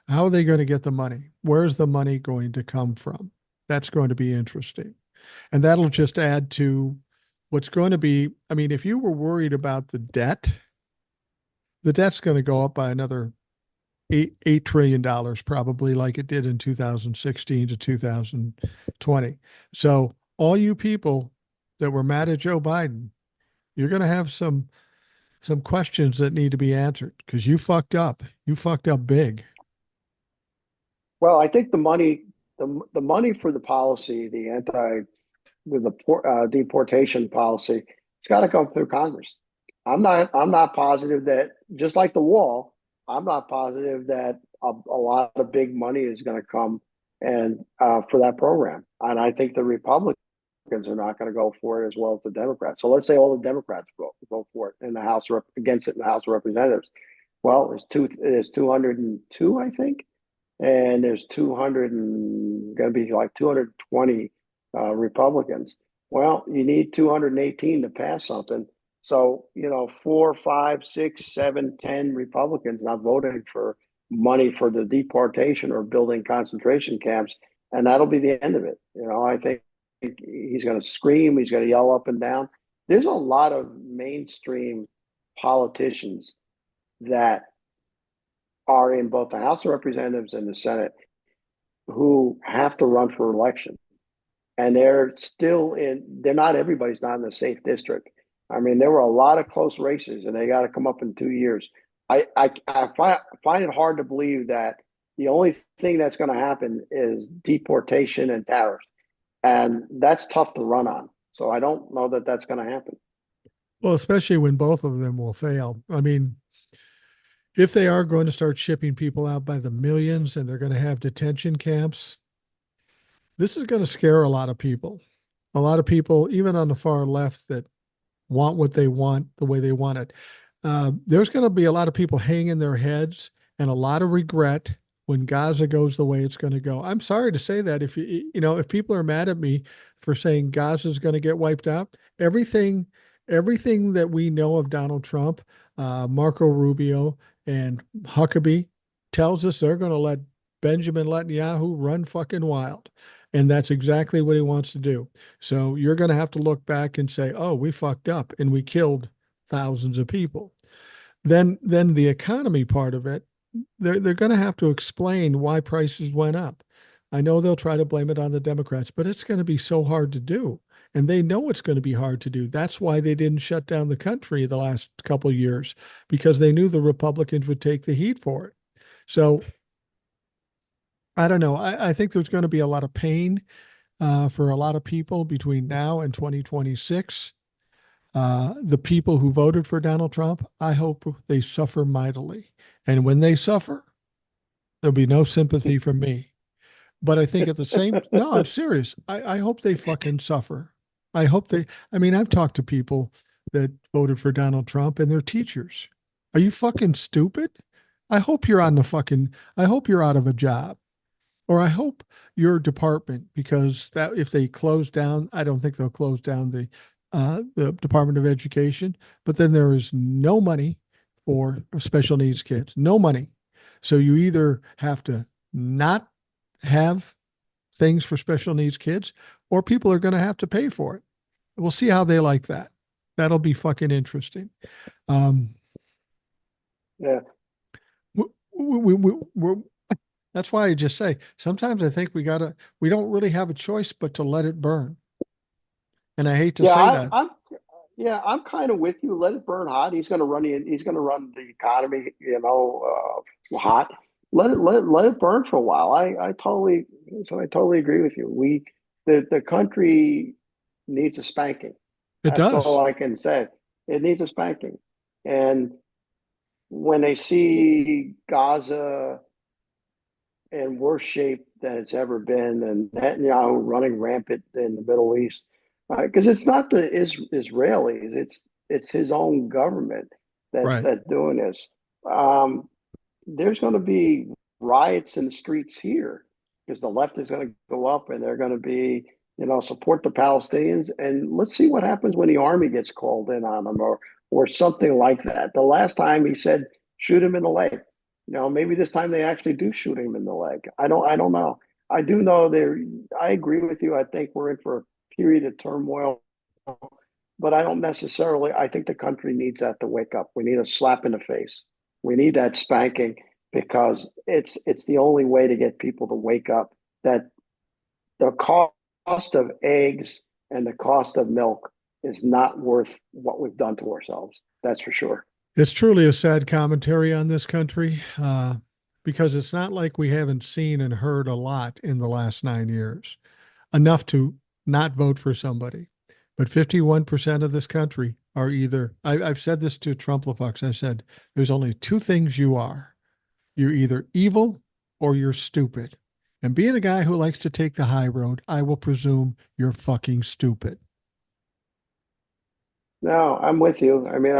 A: How are they going to get the money? Where's the money going to come from? That's going to be interesting. And that'll just add to what's going to be. I mean, if you were worried about the debt's going to go up by another $8 trillion probably, like it did in 2016 to 2020. So all you people that were mad at Joe Biden, you're going to have some questions that need to be answered because you fucked up. You fucked up big.
B: Well, I think the money for the policy, the deportation policy, it's got to come through Congress. I'm not positive that, just like the wall, I'm not positive that a lot of big money is going to come and for that program. And I think the Republicans are not going to go for it as well as the Democrats. So let's say all the Democrats vote for it in the House, against it in the House of Representatives. Well, there's 202, I think, and there's 200 and going to be like 220 Republicans. Well, you need 218 to pass something. So, 4, 5, 6, 7, 10 Republicans not voting for money for the deportation or building concentration camps, and that'll be the end of it. I think he's going to scream, he's going to yell up and down. There's a lot of mainstream politicians that are in both the House of Representatives and the Senate who have to run for election. And they're not, everybody's not in a safe district. I mean, there were a lot of close races, and they got to come up in 2 years. I find it hard to believe that the only thing that's going to happen is deportation and tariffs, and that's tough to run on. So I don't know that that's going to happen.
A: Well, especially when both of them will fail. I mean, if they are going to start shipping people out by the millions and they're going to have detention camps, this is going to scare a lot of people. A lot of people, even on the far left, that want what they want the way they want it. There's going to be a lot of people hanging their heads and a lot of regret when Gaza goes the way it's going to go. I'm sorry to say that if people are mad at me for saying Gaza is going to get wiped out, everything that we know of Donald Trump, Marco Rubio, and Huckabee tells us they're going to let Benjamin Netanyahu run fucking wild. And that's exactly what he wants to do. So you're going to have to look back and say, oh, we fucked up and we killed thousands of people. Then the economy part of it, they're going to have to explain why prices went up. I know they'll try to blame it on the Democrats, but it's going to be so hard to do. And they know it's going to be hard to do. That's why they didn't shut down the country the last couple of years, because they knew the Republicans would take the heat for it. So I don't know. I think there's going to be a lot of pain for a lot of people between now and 2026. The people who voted for Donald Trump, I hope they suffer mightily. And when they suffer, there'll be no sympathy from me. But I think at the same, no, I'm serious. I hope they fucking suffer. I mean, I've talked to people that voted for Donald Trump and they're teachers. Are you fucking stupid? I hope you're I hope you're out of a job. Or I hope your department, because that if they close down, I don't think they'll close down the Department of Education. But then there is no money for special needs kids, no money. So you either have to not have things for special needs kids, or people are going to have to pay for it. We'll see how they like that. That'll be fucking interesting. Um,
B: Yeah.
A: we're That's why I just say sometimes I think we don't really have a choice but to let it burn. And I hate to
B: Yeah,
A: say that.
B: I'm kind of with you. Let it burn hot. He's going to run the economy, hot. Let it burn for a while. I totally agree with you. The country needs a spanking.
A: It
B: That's all
A: does.
B: I can say. It needs a spanking. And when they see Gaza in worse shape than it's ever been, and Netanyahu running rampant in the Middle East, because it's not the Israelis, it's his own government
A: Right.
B: that's doing this. Um, there's going to be riots in the streets here because the left is going to go up and they're going to be, support the Palestinians. And let's see what happens when the army gets called in on them or something like that. The last time he said, shoot him in the leg. Maybe this time they actually do shoot him in the leg. I don't know. I do know I agree with you. I think we're in for a period of turmoil, but I think the country needs that to wake up. We need a slap in the face. We need that spanking because it's the only way to get people to wake up that the cost of eggs and the cost of milk is not worth what we've done to ourselves. That's for sure.
A: It's truly a sad commentary on this country, because it's not like we haven't seen and heard a lot in the last 9 years, enough to not vote for somebody. But 51% of this country are I've said this to Trumplafucks. I said, there's only two things you are. You're either evil or you're stupid. And being a guy who likes to take the high road, I will presume you're fucking stupid.
B: No, I'm with you. I mean,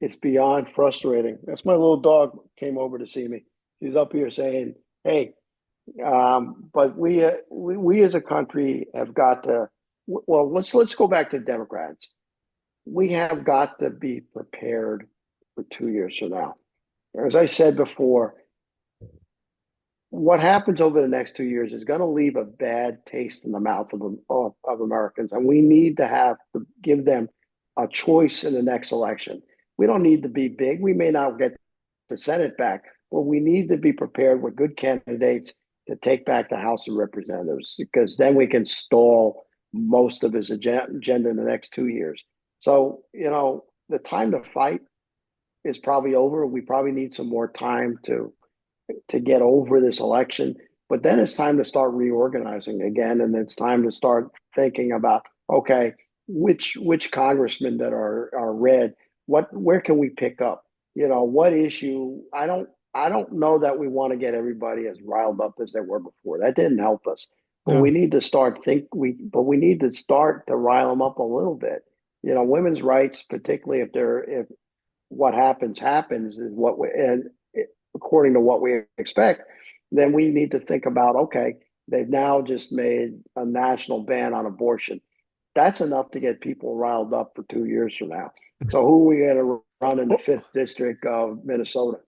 B: it's beyond frustrating. That's my little dog came over to see me. She's up here saying, "Hey," but we as a country have got to. Well, let's go back to Democrats. We have got to be prepared for 2 years from now. As I said before, what happens over the next 2 years is going to leave a bad taste in the mouth of Americans, and we need to give them a choice in the next election. We don't need to be big. We may not get the Senate back, but we need to be prepared with good candidates to take back the House of Representatives, because then we can stall most of his agenda in the next 2 years. So, the time to fight is probably over. We probably need some more time to get over this election. But then it's time to start reorganizing again, and it's time to start thinking about, okay, which congressmen that are red, where can we pick up? What issue? I don't know that we want to get everybody as riled up as they were before. That didn't help us. But we
A: No,
B: need to we need to start to rile them up a little bit. Women's rights, particularly if what happens is what we, and according to what we expect, then we need to think about, okay, they've now just made a national ban on abortion. That's enough to get people riled up for 2 years from now. So who are we going to run in the
A: Well,
B: fifth district of Minnesota?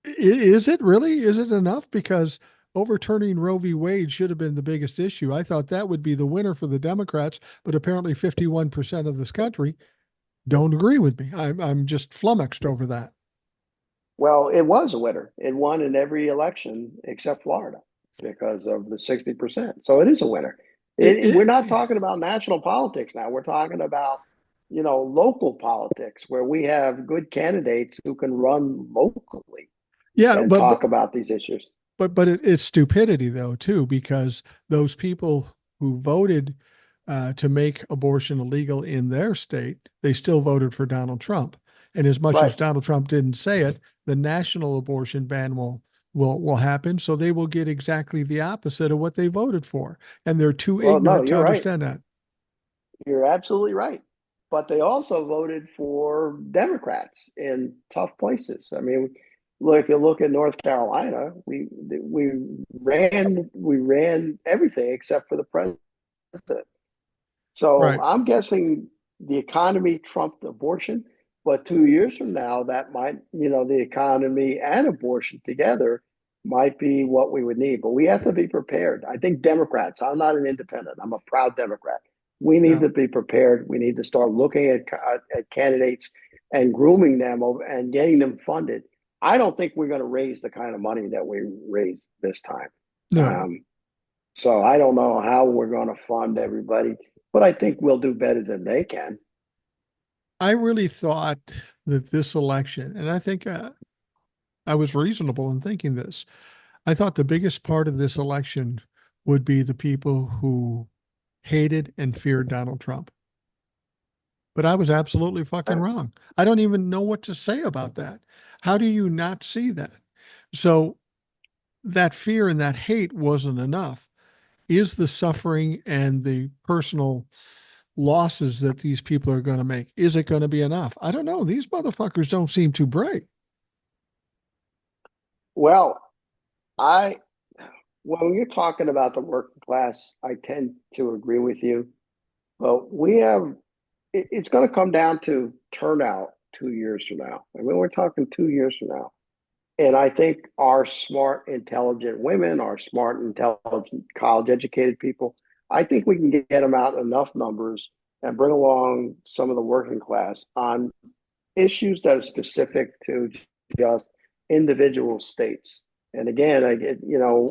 A: is it really? Is it enough? Because overturning Roe v. Wade should have been the biggest issue. I thought that would be the winner for the Democrats, but apparently 51% of this country don't agree with me. I'm just flummoxed over that.
B: Well, it was a winner. It won in every election except Florida because of the 60%. So it is a winner.
A: It,
B: We're
A: it,
B: not talking about national politics now. We're talking about, local politics where we have good candidates who can run locally
A: yeah,
B: and
A: but
B: talk about these issues.
A: it's stupidity though too, because those people who voted to make abortion illegal in their state, they still voted for Donald Trump. And as much as
B: Right.
A: Donald Trump didn't say it, the national abortion ban will happen. So they will get exactly the opposite of what they voted for, and they're too
B: Well, no,
A: ignorant to
B: you're right.
A: understand that.
B: You're absolutely right. But they also voted for Democrats in tough places. I mean, look, if you look at North Carolina, we ran everything except for the president. So
A: Right.
B: I'm guessing the economy trumped abortion, but 2 years from now, that might, the economy and abortion together might be what we would need. But we have to be prepared. I think Democrats, I'm not an independent, I'm a proud Democrat. We need
A: Yeah.
B: to be prepared. We need to start looking at candidates and grooming them and getting them funded. I don't think we're going to raise the kind of money that we raised this time.
A: No,
B: Um, so I don't know how we're going to fund everybody, but I think we'll do better than they can.
A: I really thought that this election, and I think I was reasonable in thinking this. I thought the biggest part of this election would be the people who hated and feared Donald Trump. But I was absolutely fucking wrong. I don't even know what to say about that. How do you not see that? So that fear and that hate wasn't enough. Is the suffering and the personal losses that these people are going to make, is it going to be enough? I don't know. These motherfuckers don't seem too bright.
B: Well, I when you're talking about the working class, I tend to agree with you. But it's going to come down to turnout 2 years from now. I mean, we're talking 2 years from now. And I think our smart, intelligent women, our smart, intelligent, college educated people, I think we can get them out in enough numbers and bring along some of the working class on issues that are specific to just individual states. And again,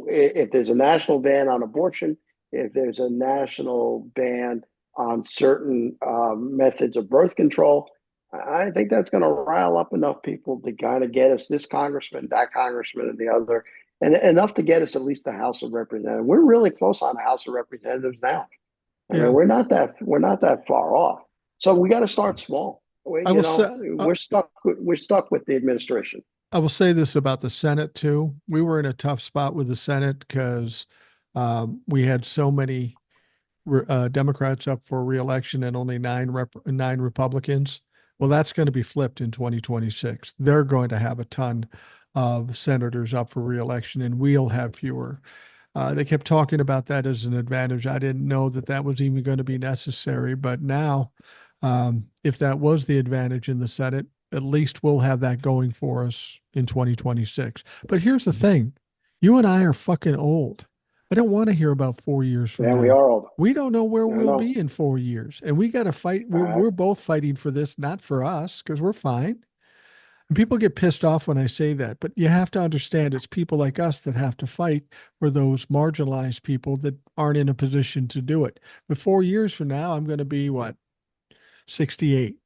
B: if there's a national ban on abortion, if there's a national ban on certain methods of birth control, I think that's going to rile up enough people to kind of get us this congressman, that congressman, and the other, and enough to get us at least the House of Representatives. We're really close on the House of Representatives now. I mean,
A: Yeah.
B: we're not that far off. So we got to start small.
A: I will say,
B: We're stuck with the administration.
A: I will say this about the Senate too. We were in a tough spot with the Senate because we had so many Democrats up for reelection and only nine Republicans. Well, that's going to be flipped in 2026. They're going to have a ton of senators up for reelection, and we'll have fewer. They kept talking about that as an advantage. I didn't know that that was even going to be necessary, but now, if that was the advantage in the Senate, at least we'll have that going for us in 2026. But here's the thing: you and I are fucking old. I don't want to hear about 4 years from
B: Yeah, we
A: now.
B: are old.
A: We don't know where
B: I
A: we'll
B: know.
A: be in 4 years, and we got to fight. We're
B: Uh,
A: we're both fighting for this, not for us, because we're fine. And people get pissed off when I say that, but you have to understand it's people like us that have to fight for those marginalized people that aren't in a position to do it. But 4 years from now, I'm going to be what, 68,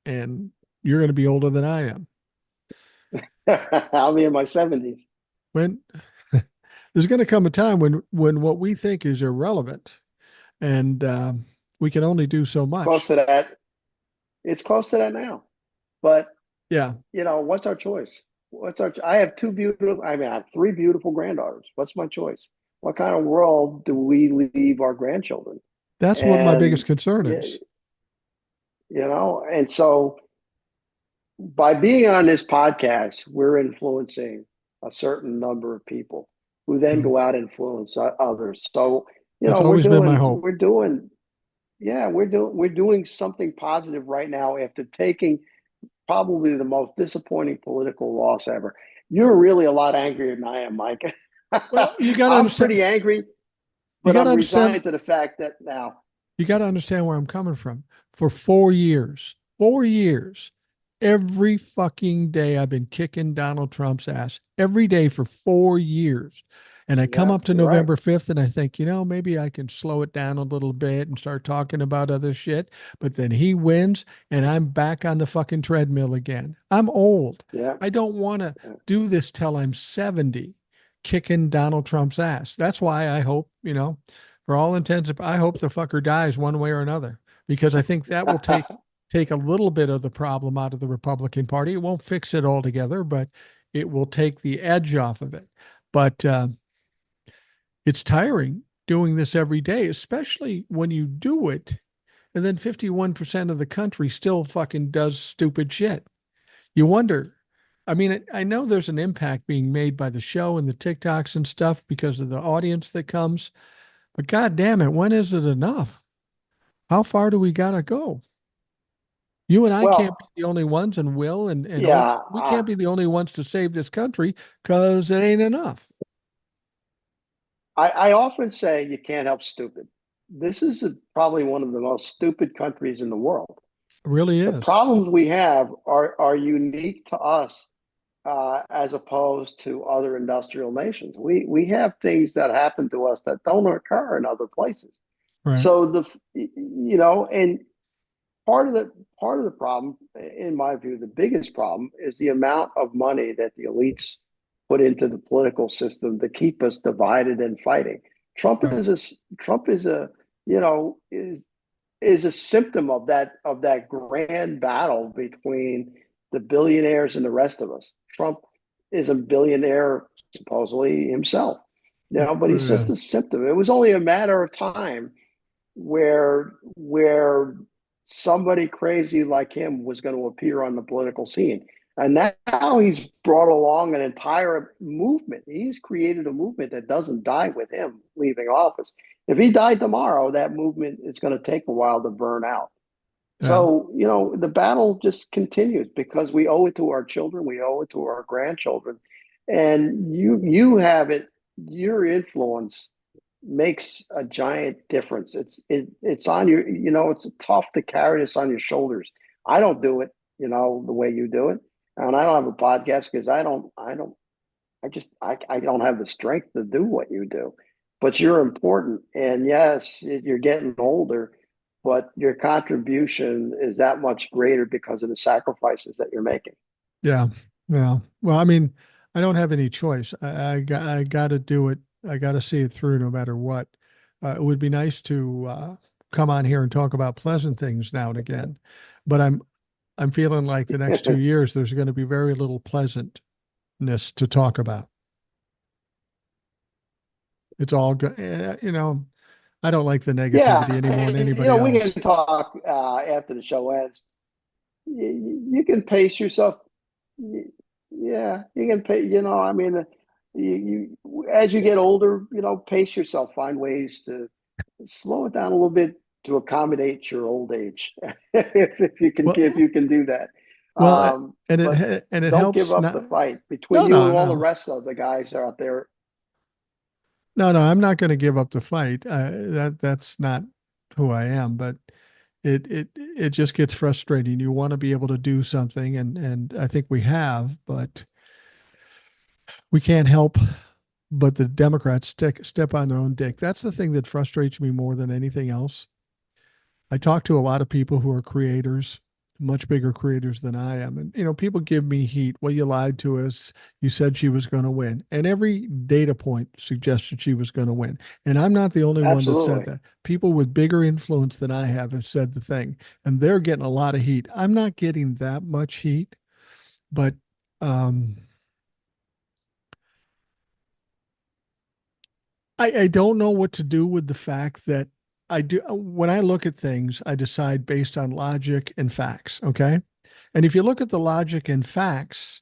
A: and you're going to be older than I am.
B: I'll be in my 70s.
A: When there's going to come a time when what we think is irrelevant, and we can only do so
B: Close
A: much.
B: to that. It's close to that now. But
A: Yeah,
B: what's our choice? I have I have three beautiful granddaughters. What's my choice? What kind of world do we leave our grandchildren?
A: that's what my
B: And
A: biggest concern
B: yeah,
A: is.
B: and so by being on this podcast, we're influencing a certain number of people who then
A: Mhm.
B: go out and influence others. So,
A: That's always been my hope.
B: we're doing something positive right now after taking probably the most disappointing political loss ever. You're really a lot angrier than I am, Mike.
A: Well, you got to
B: I'm
A: understand.
B: pretty angry,
A: You
B: but
A: got to
B: I'm
A: understand.
B: resigned to the fact that now,
A: You got to understand where I'm coming from. For 4 years, 4 years, every fucking day I've been kicking Donald Trump's ass every day for 4 years. And I come
B: yeah,
A: up to
B: you're right.
A: November 5th and I think, maybe I can slow it down a little bit and start talking about other shit. But then he wins and I'm back on the fucking treadmill again. I'm old.
B: Yeah,
A: I don't want to
B: yeah.
A: do this till I'm 70 kicking Donald Trump's ass. That's why I hope, for all intents, I hope the fucker dies one way or another, because I think that will take a little bit of the problem out of the Republican Party. It won't fix it altogether, but it will take the edge off of it. But it's tiring doing this every day, especially when you do it and then 51% of the country still fucking does stupid shit. You wonder. I mean, I know there's an impact being made by the show and the TikToks and stuff because of the audience that comes, but God damn it, when is it enough? How far do we gotta go? You and I can't be
B: Well,
A: the only ones, and Will and Oaks,
B: yeah.
A: we can't be the only ones to save this country because it ain't enough.
B: I often say you can't help stupid. This is probably one of the most stupid countries in the world.
A: It really
B: The
A: is.
B: problems we have are unique to us as opposed to other industrial nations. We have things that happen to us that don't occur in other places.
A: Right.
B: So and part of the part of the problem, in my view, the biggest problem is the amount of money that the elites put into the political system to keep us divided and fighting. Trump
A: Right.
B: is a Trump is a you know is a symptom of that grand battle between the billionaires and the rest of us. Trump is a billionaire supposedly himself, but he's
A: Yeah.
B: just a symptom. It was only a matter of time where somebody crazy like him was going to appear on the political scene. And now he's brought along an entire movement. He's created a movement that doesn't die with him leaving office. If he died tomorrow, that movement is going to take a while to burn out.
A: Yeah.
B: So, the battle just continues because we owe it to our children, we owe it to our grandchildren. And you have it, your influence makes a giant difference. It's on your, it's tough to carry this on your shoulders. I don't do it, the way you do it. And I don't have a podcast because I don't have the strength to do what you do. But you're important. And yes, you're getting older, but your contribution is that much greater because of the sacrifices that you're making.
A: Yeah. Yeah. Well, I mean, I don't have any choice. I got to do it. I got to see it through no matter what. It would be nice to come on here and talk about pleasant things now and again, but I'm feeling like the next 2 years there's going to be very little pleasantness to talk about. It's all good. I don't like the negativity
B: Yeah,
A: any more than anybody
B: we can
A: else.
B: talk after the show ends. You can pace yourself. Yeah, you can pay. I mean, as you get older, pace yourself. Find ways to slow it down a little bit to accommodate your old age, if
A: Well,
B: you can do that.
A: well,
B: But
A: and it
B: don't give
A: helps
B: up
A: not.
B: the fight between
A: No,
B: you
A: no,
B: and all the
A: no,
B: rest of the guys out there.
A: no, no. I'm not going to give up the fight. That's not who I am. But it just gets frustrating. You want to be able to do something, and I think we have, but we can't help but the Democrats step on their own dick. That's the thing that frustrates me more than anything else. I talk to a lot of people who are creators, much bigger creators than I am. And, people give me heat. Well, you lied to us. You said she was going to win. And every data point suggested she was going to win. And I'm not the only one that said
B: Absolutely.
A: that. People with bigger influence than I have said the thing, and they're getting a lot of heat. I'm not getting that much heat, but um, I don't know what to do with the fact that when I look at things, I decide based on logic and facts. Okay. And if you look at the logic and facts,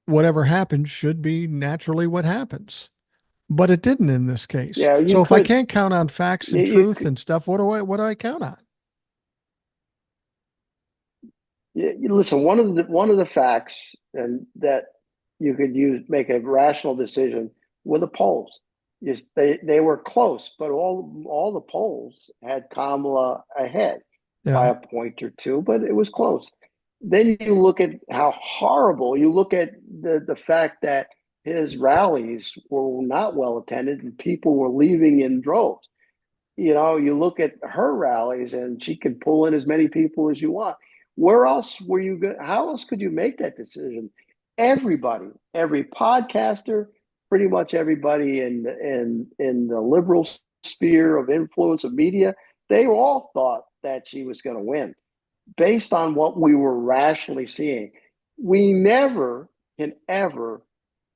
A: whatever happens should be naturally what happens. But it didn't in this case.
B: Yeah,
A: So if I can't count on facts and
B: you
A: truth and stuff, what do I count on?
B: listen, one of the facts and that you could use make a rational decision were the polls. Yes, they were close, but all the polls had Kamala ahead by
A: Yeah.
B: a point or two, but it was close. Then you look at how horrible. You look at the fact that his rallies were not well attended and people were leaving in droves. You look at her rallies and she can pull in as many people as you want. Where else were you good? How else could you make that decision? Everybody, every podcaster, pretty much everybody in the liberal sphere of influence of media, they all thought that she was going to win based on what we were rationally seeing. We never can ever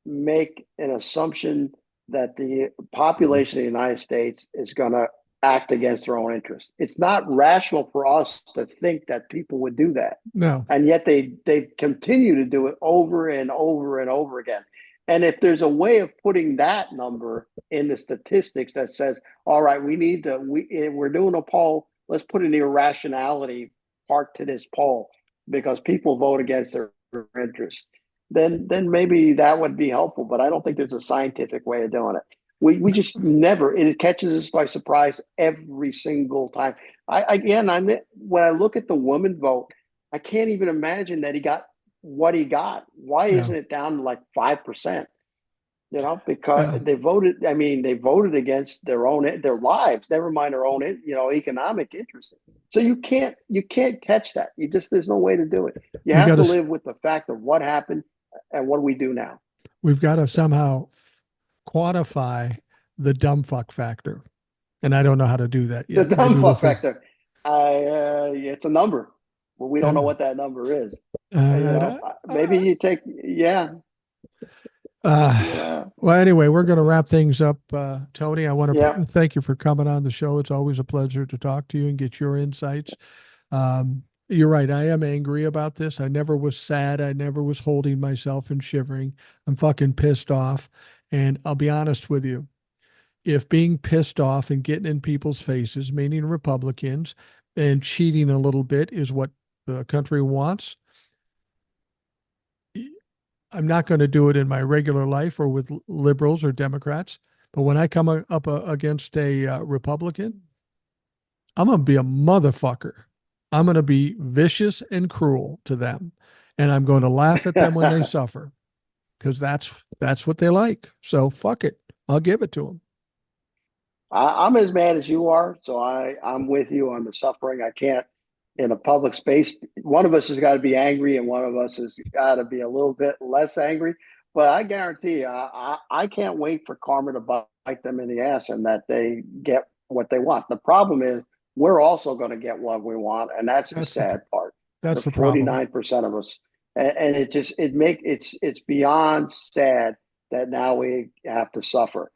B: make an assumption that the population of the United States is going to act against their own interests. It's not rational for us to think that people would do that.
A: No.
B: And yet they continue to do it over and over and over again. And if there's a way of putting that number in the statistics that says, all right, we're doing a poll, let's put an irrationality part to this poll because people vote against their interests, then maybe that would be helpful. But I don't think there's a scientific way of doing it. We just never, it catches us by surprise every single time. When I look at the woman vote, I can't even imagine that he got what he got. Why
A: Yeah.
B: isn't it down to like 5%? Because
A: Yeah.
B: they voted against their lives, never mind their own, economic interests. So you can't catch that. There's no way to do it. You
A: We
B: have
A: got
B: to
A: to
B: live with the fact of what happened and what do we do now?
A: we've got to somehow quantify the dumb fuck factor. And I don't know how to do that
B: The
A: yet.
B: dumb
A: Maybe we'll
B: fuck
A: figure.
B: factor. It's a number, but we don't know
A: Yeah.
B: what that number is.
A: Uh,
B: Maybe
A: uh,
B: you take, yeah, yeah,
A: well, anyway, we're going to wrap things up. Tony, I want
B: yeah.
A: to thank you for coming on the show. It's always a pleasure to talk to you and get your insights. You're right. I am angry about this. I never was sad. I never was holding myself and shivering. I'm fucking pissed off. And I'll be honest with you. If being pissed off and getting in people's faces, meaning Republicans, and cheating a little bit is what the country wants, I'm not going to do it in my regular life or with liberals or Democrats. But when I come up against a Republican, I'm going to be a motherfucker. I'm going to be vicious and cruel to them. And I'm going to laugh at them when they suffer because that's what they like. So fuck it. I'll give it to them.
B: I'm as mad as you are, so I'm with you on the suffering. I can't in a public space. One of us has got to be angry, and one of us has got to be a little bit less angry. But I guarantee you, I can't wait for karma to bite them in the ass and that they get what they want. The problem is we're also going to get what we want, and that's the
A: That's the
B: sad part. The
A: that's the problem.
B: 49% of us, and it's beyond sad that now we have to suffer.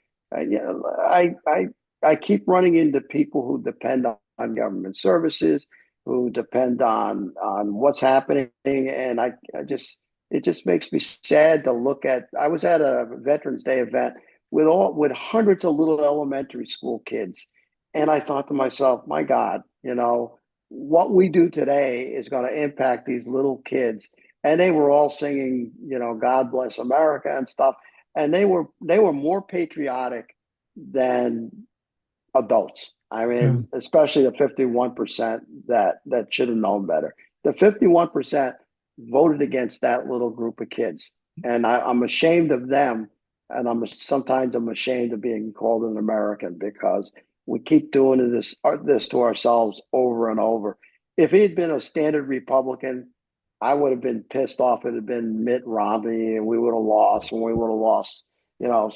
B: I keep running into people who depend on government services, who depend on what's happening, and I just it just makes me sad to look at. I was at a Veterans Day event with hundreds of little elementary school kids, and I thought to myself, my God, what we do today is going to impact these little kids. And they were all singing, God bless America and stuff. And they were more patriotic than adults. I
A: Yeah.
B: mean, especially the 51% that should have known better. The 51% voted against that little group of kids, and I'm ashamed of them. And sometimes I'm ashamed of being called an American because we keep doing this to ourselves over and over. If he had been a standard Republican, I would have been pissed off. It had been Mitt Romney, and we would have lost. And we would have lost.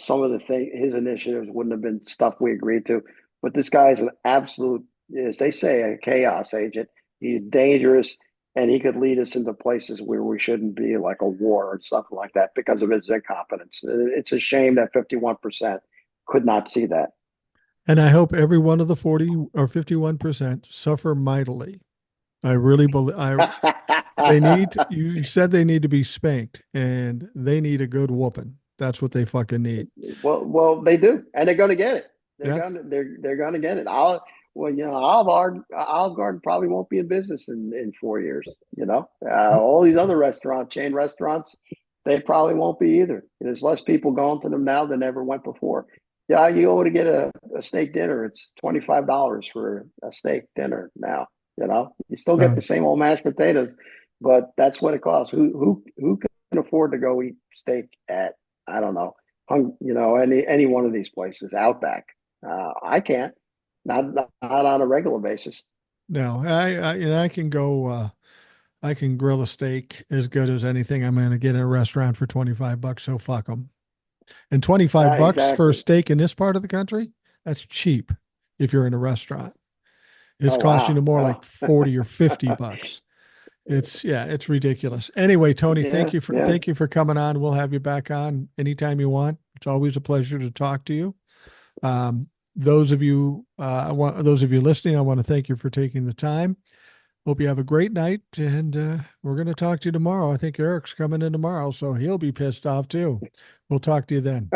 B: Some of the his initiatives wouldn't have been stuff we agreed to. But this guy is an absolute, as they say, a chaos agent. He's dangerous, and he could lead us into places where we shouldn't be, like a war or something like that, because of his incompetence. It's a shame that 51% could not see that.
A: And I hope every one of the 40 or 51% suffer mightily I really believe they need, you said they need to be spanked and they need a good whooping. That's what they fucking need.
B: Well, they do, and they're going to get it.
A: Yeah.
B: They're going to get it. Well, Olive Garden probably won't be in business in 4 years. All these other chain restaurants, they probably won't be either. There's less people going to them now than ever went before. Yeah, you go to get a steak dinner, it's $25 for a steak dinner now. You still get
A: Uh,
B: the same old mashed potatoes, but that's what it costs. Who can afford to go eat steak at, I don't know, any one of these places, Outback? I can't, not on a regular basis.
A: no, I can go, I can grill a steak as good as anything I'm going to get in a restaurant for 25 bucks. So fuck them. And 25 bucks for a
B: Exactly.
A: steak in this part of the country, that's cheap if you're in a restaurant. It's
B: Oh
A: costing you
B: wow.
A: more
B: Oh.
A: like 40 or 50 bucks. It's ridiculous. Anyway, Tony,
B: Yeah, yeah.
A: thank you for coming on. We'll have you back on anytime you want. It's always a pleasure to talk to you. Those of you listening, I want to thank you for taking the time. Hope you have a great night, and we're going to talk to you tomorrow. I think Eric's coming in tomorrow, so he'll be pissed off too. We'll talk to you then.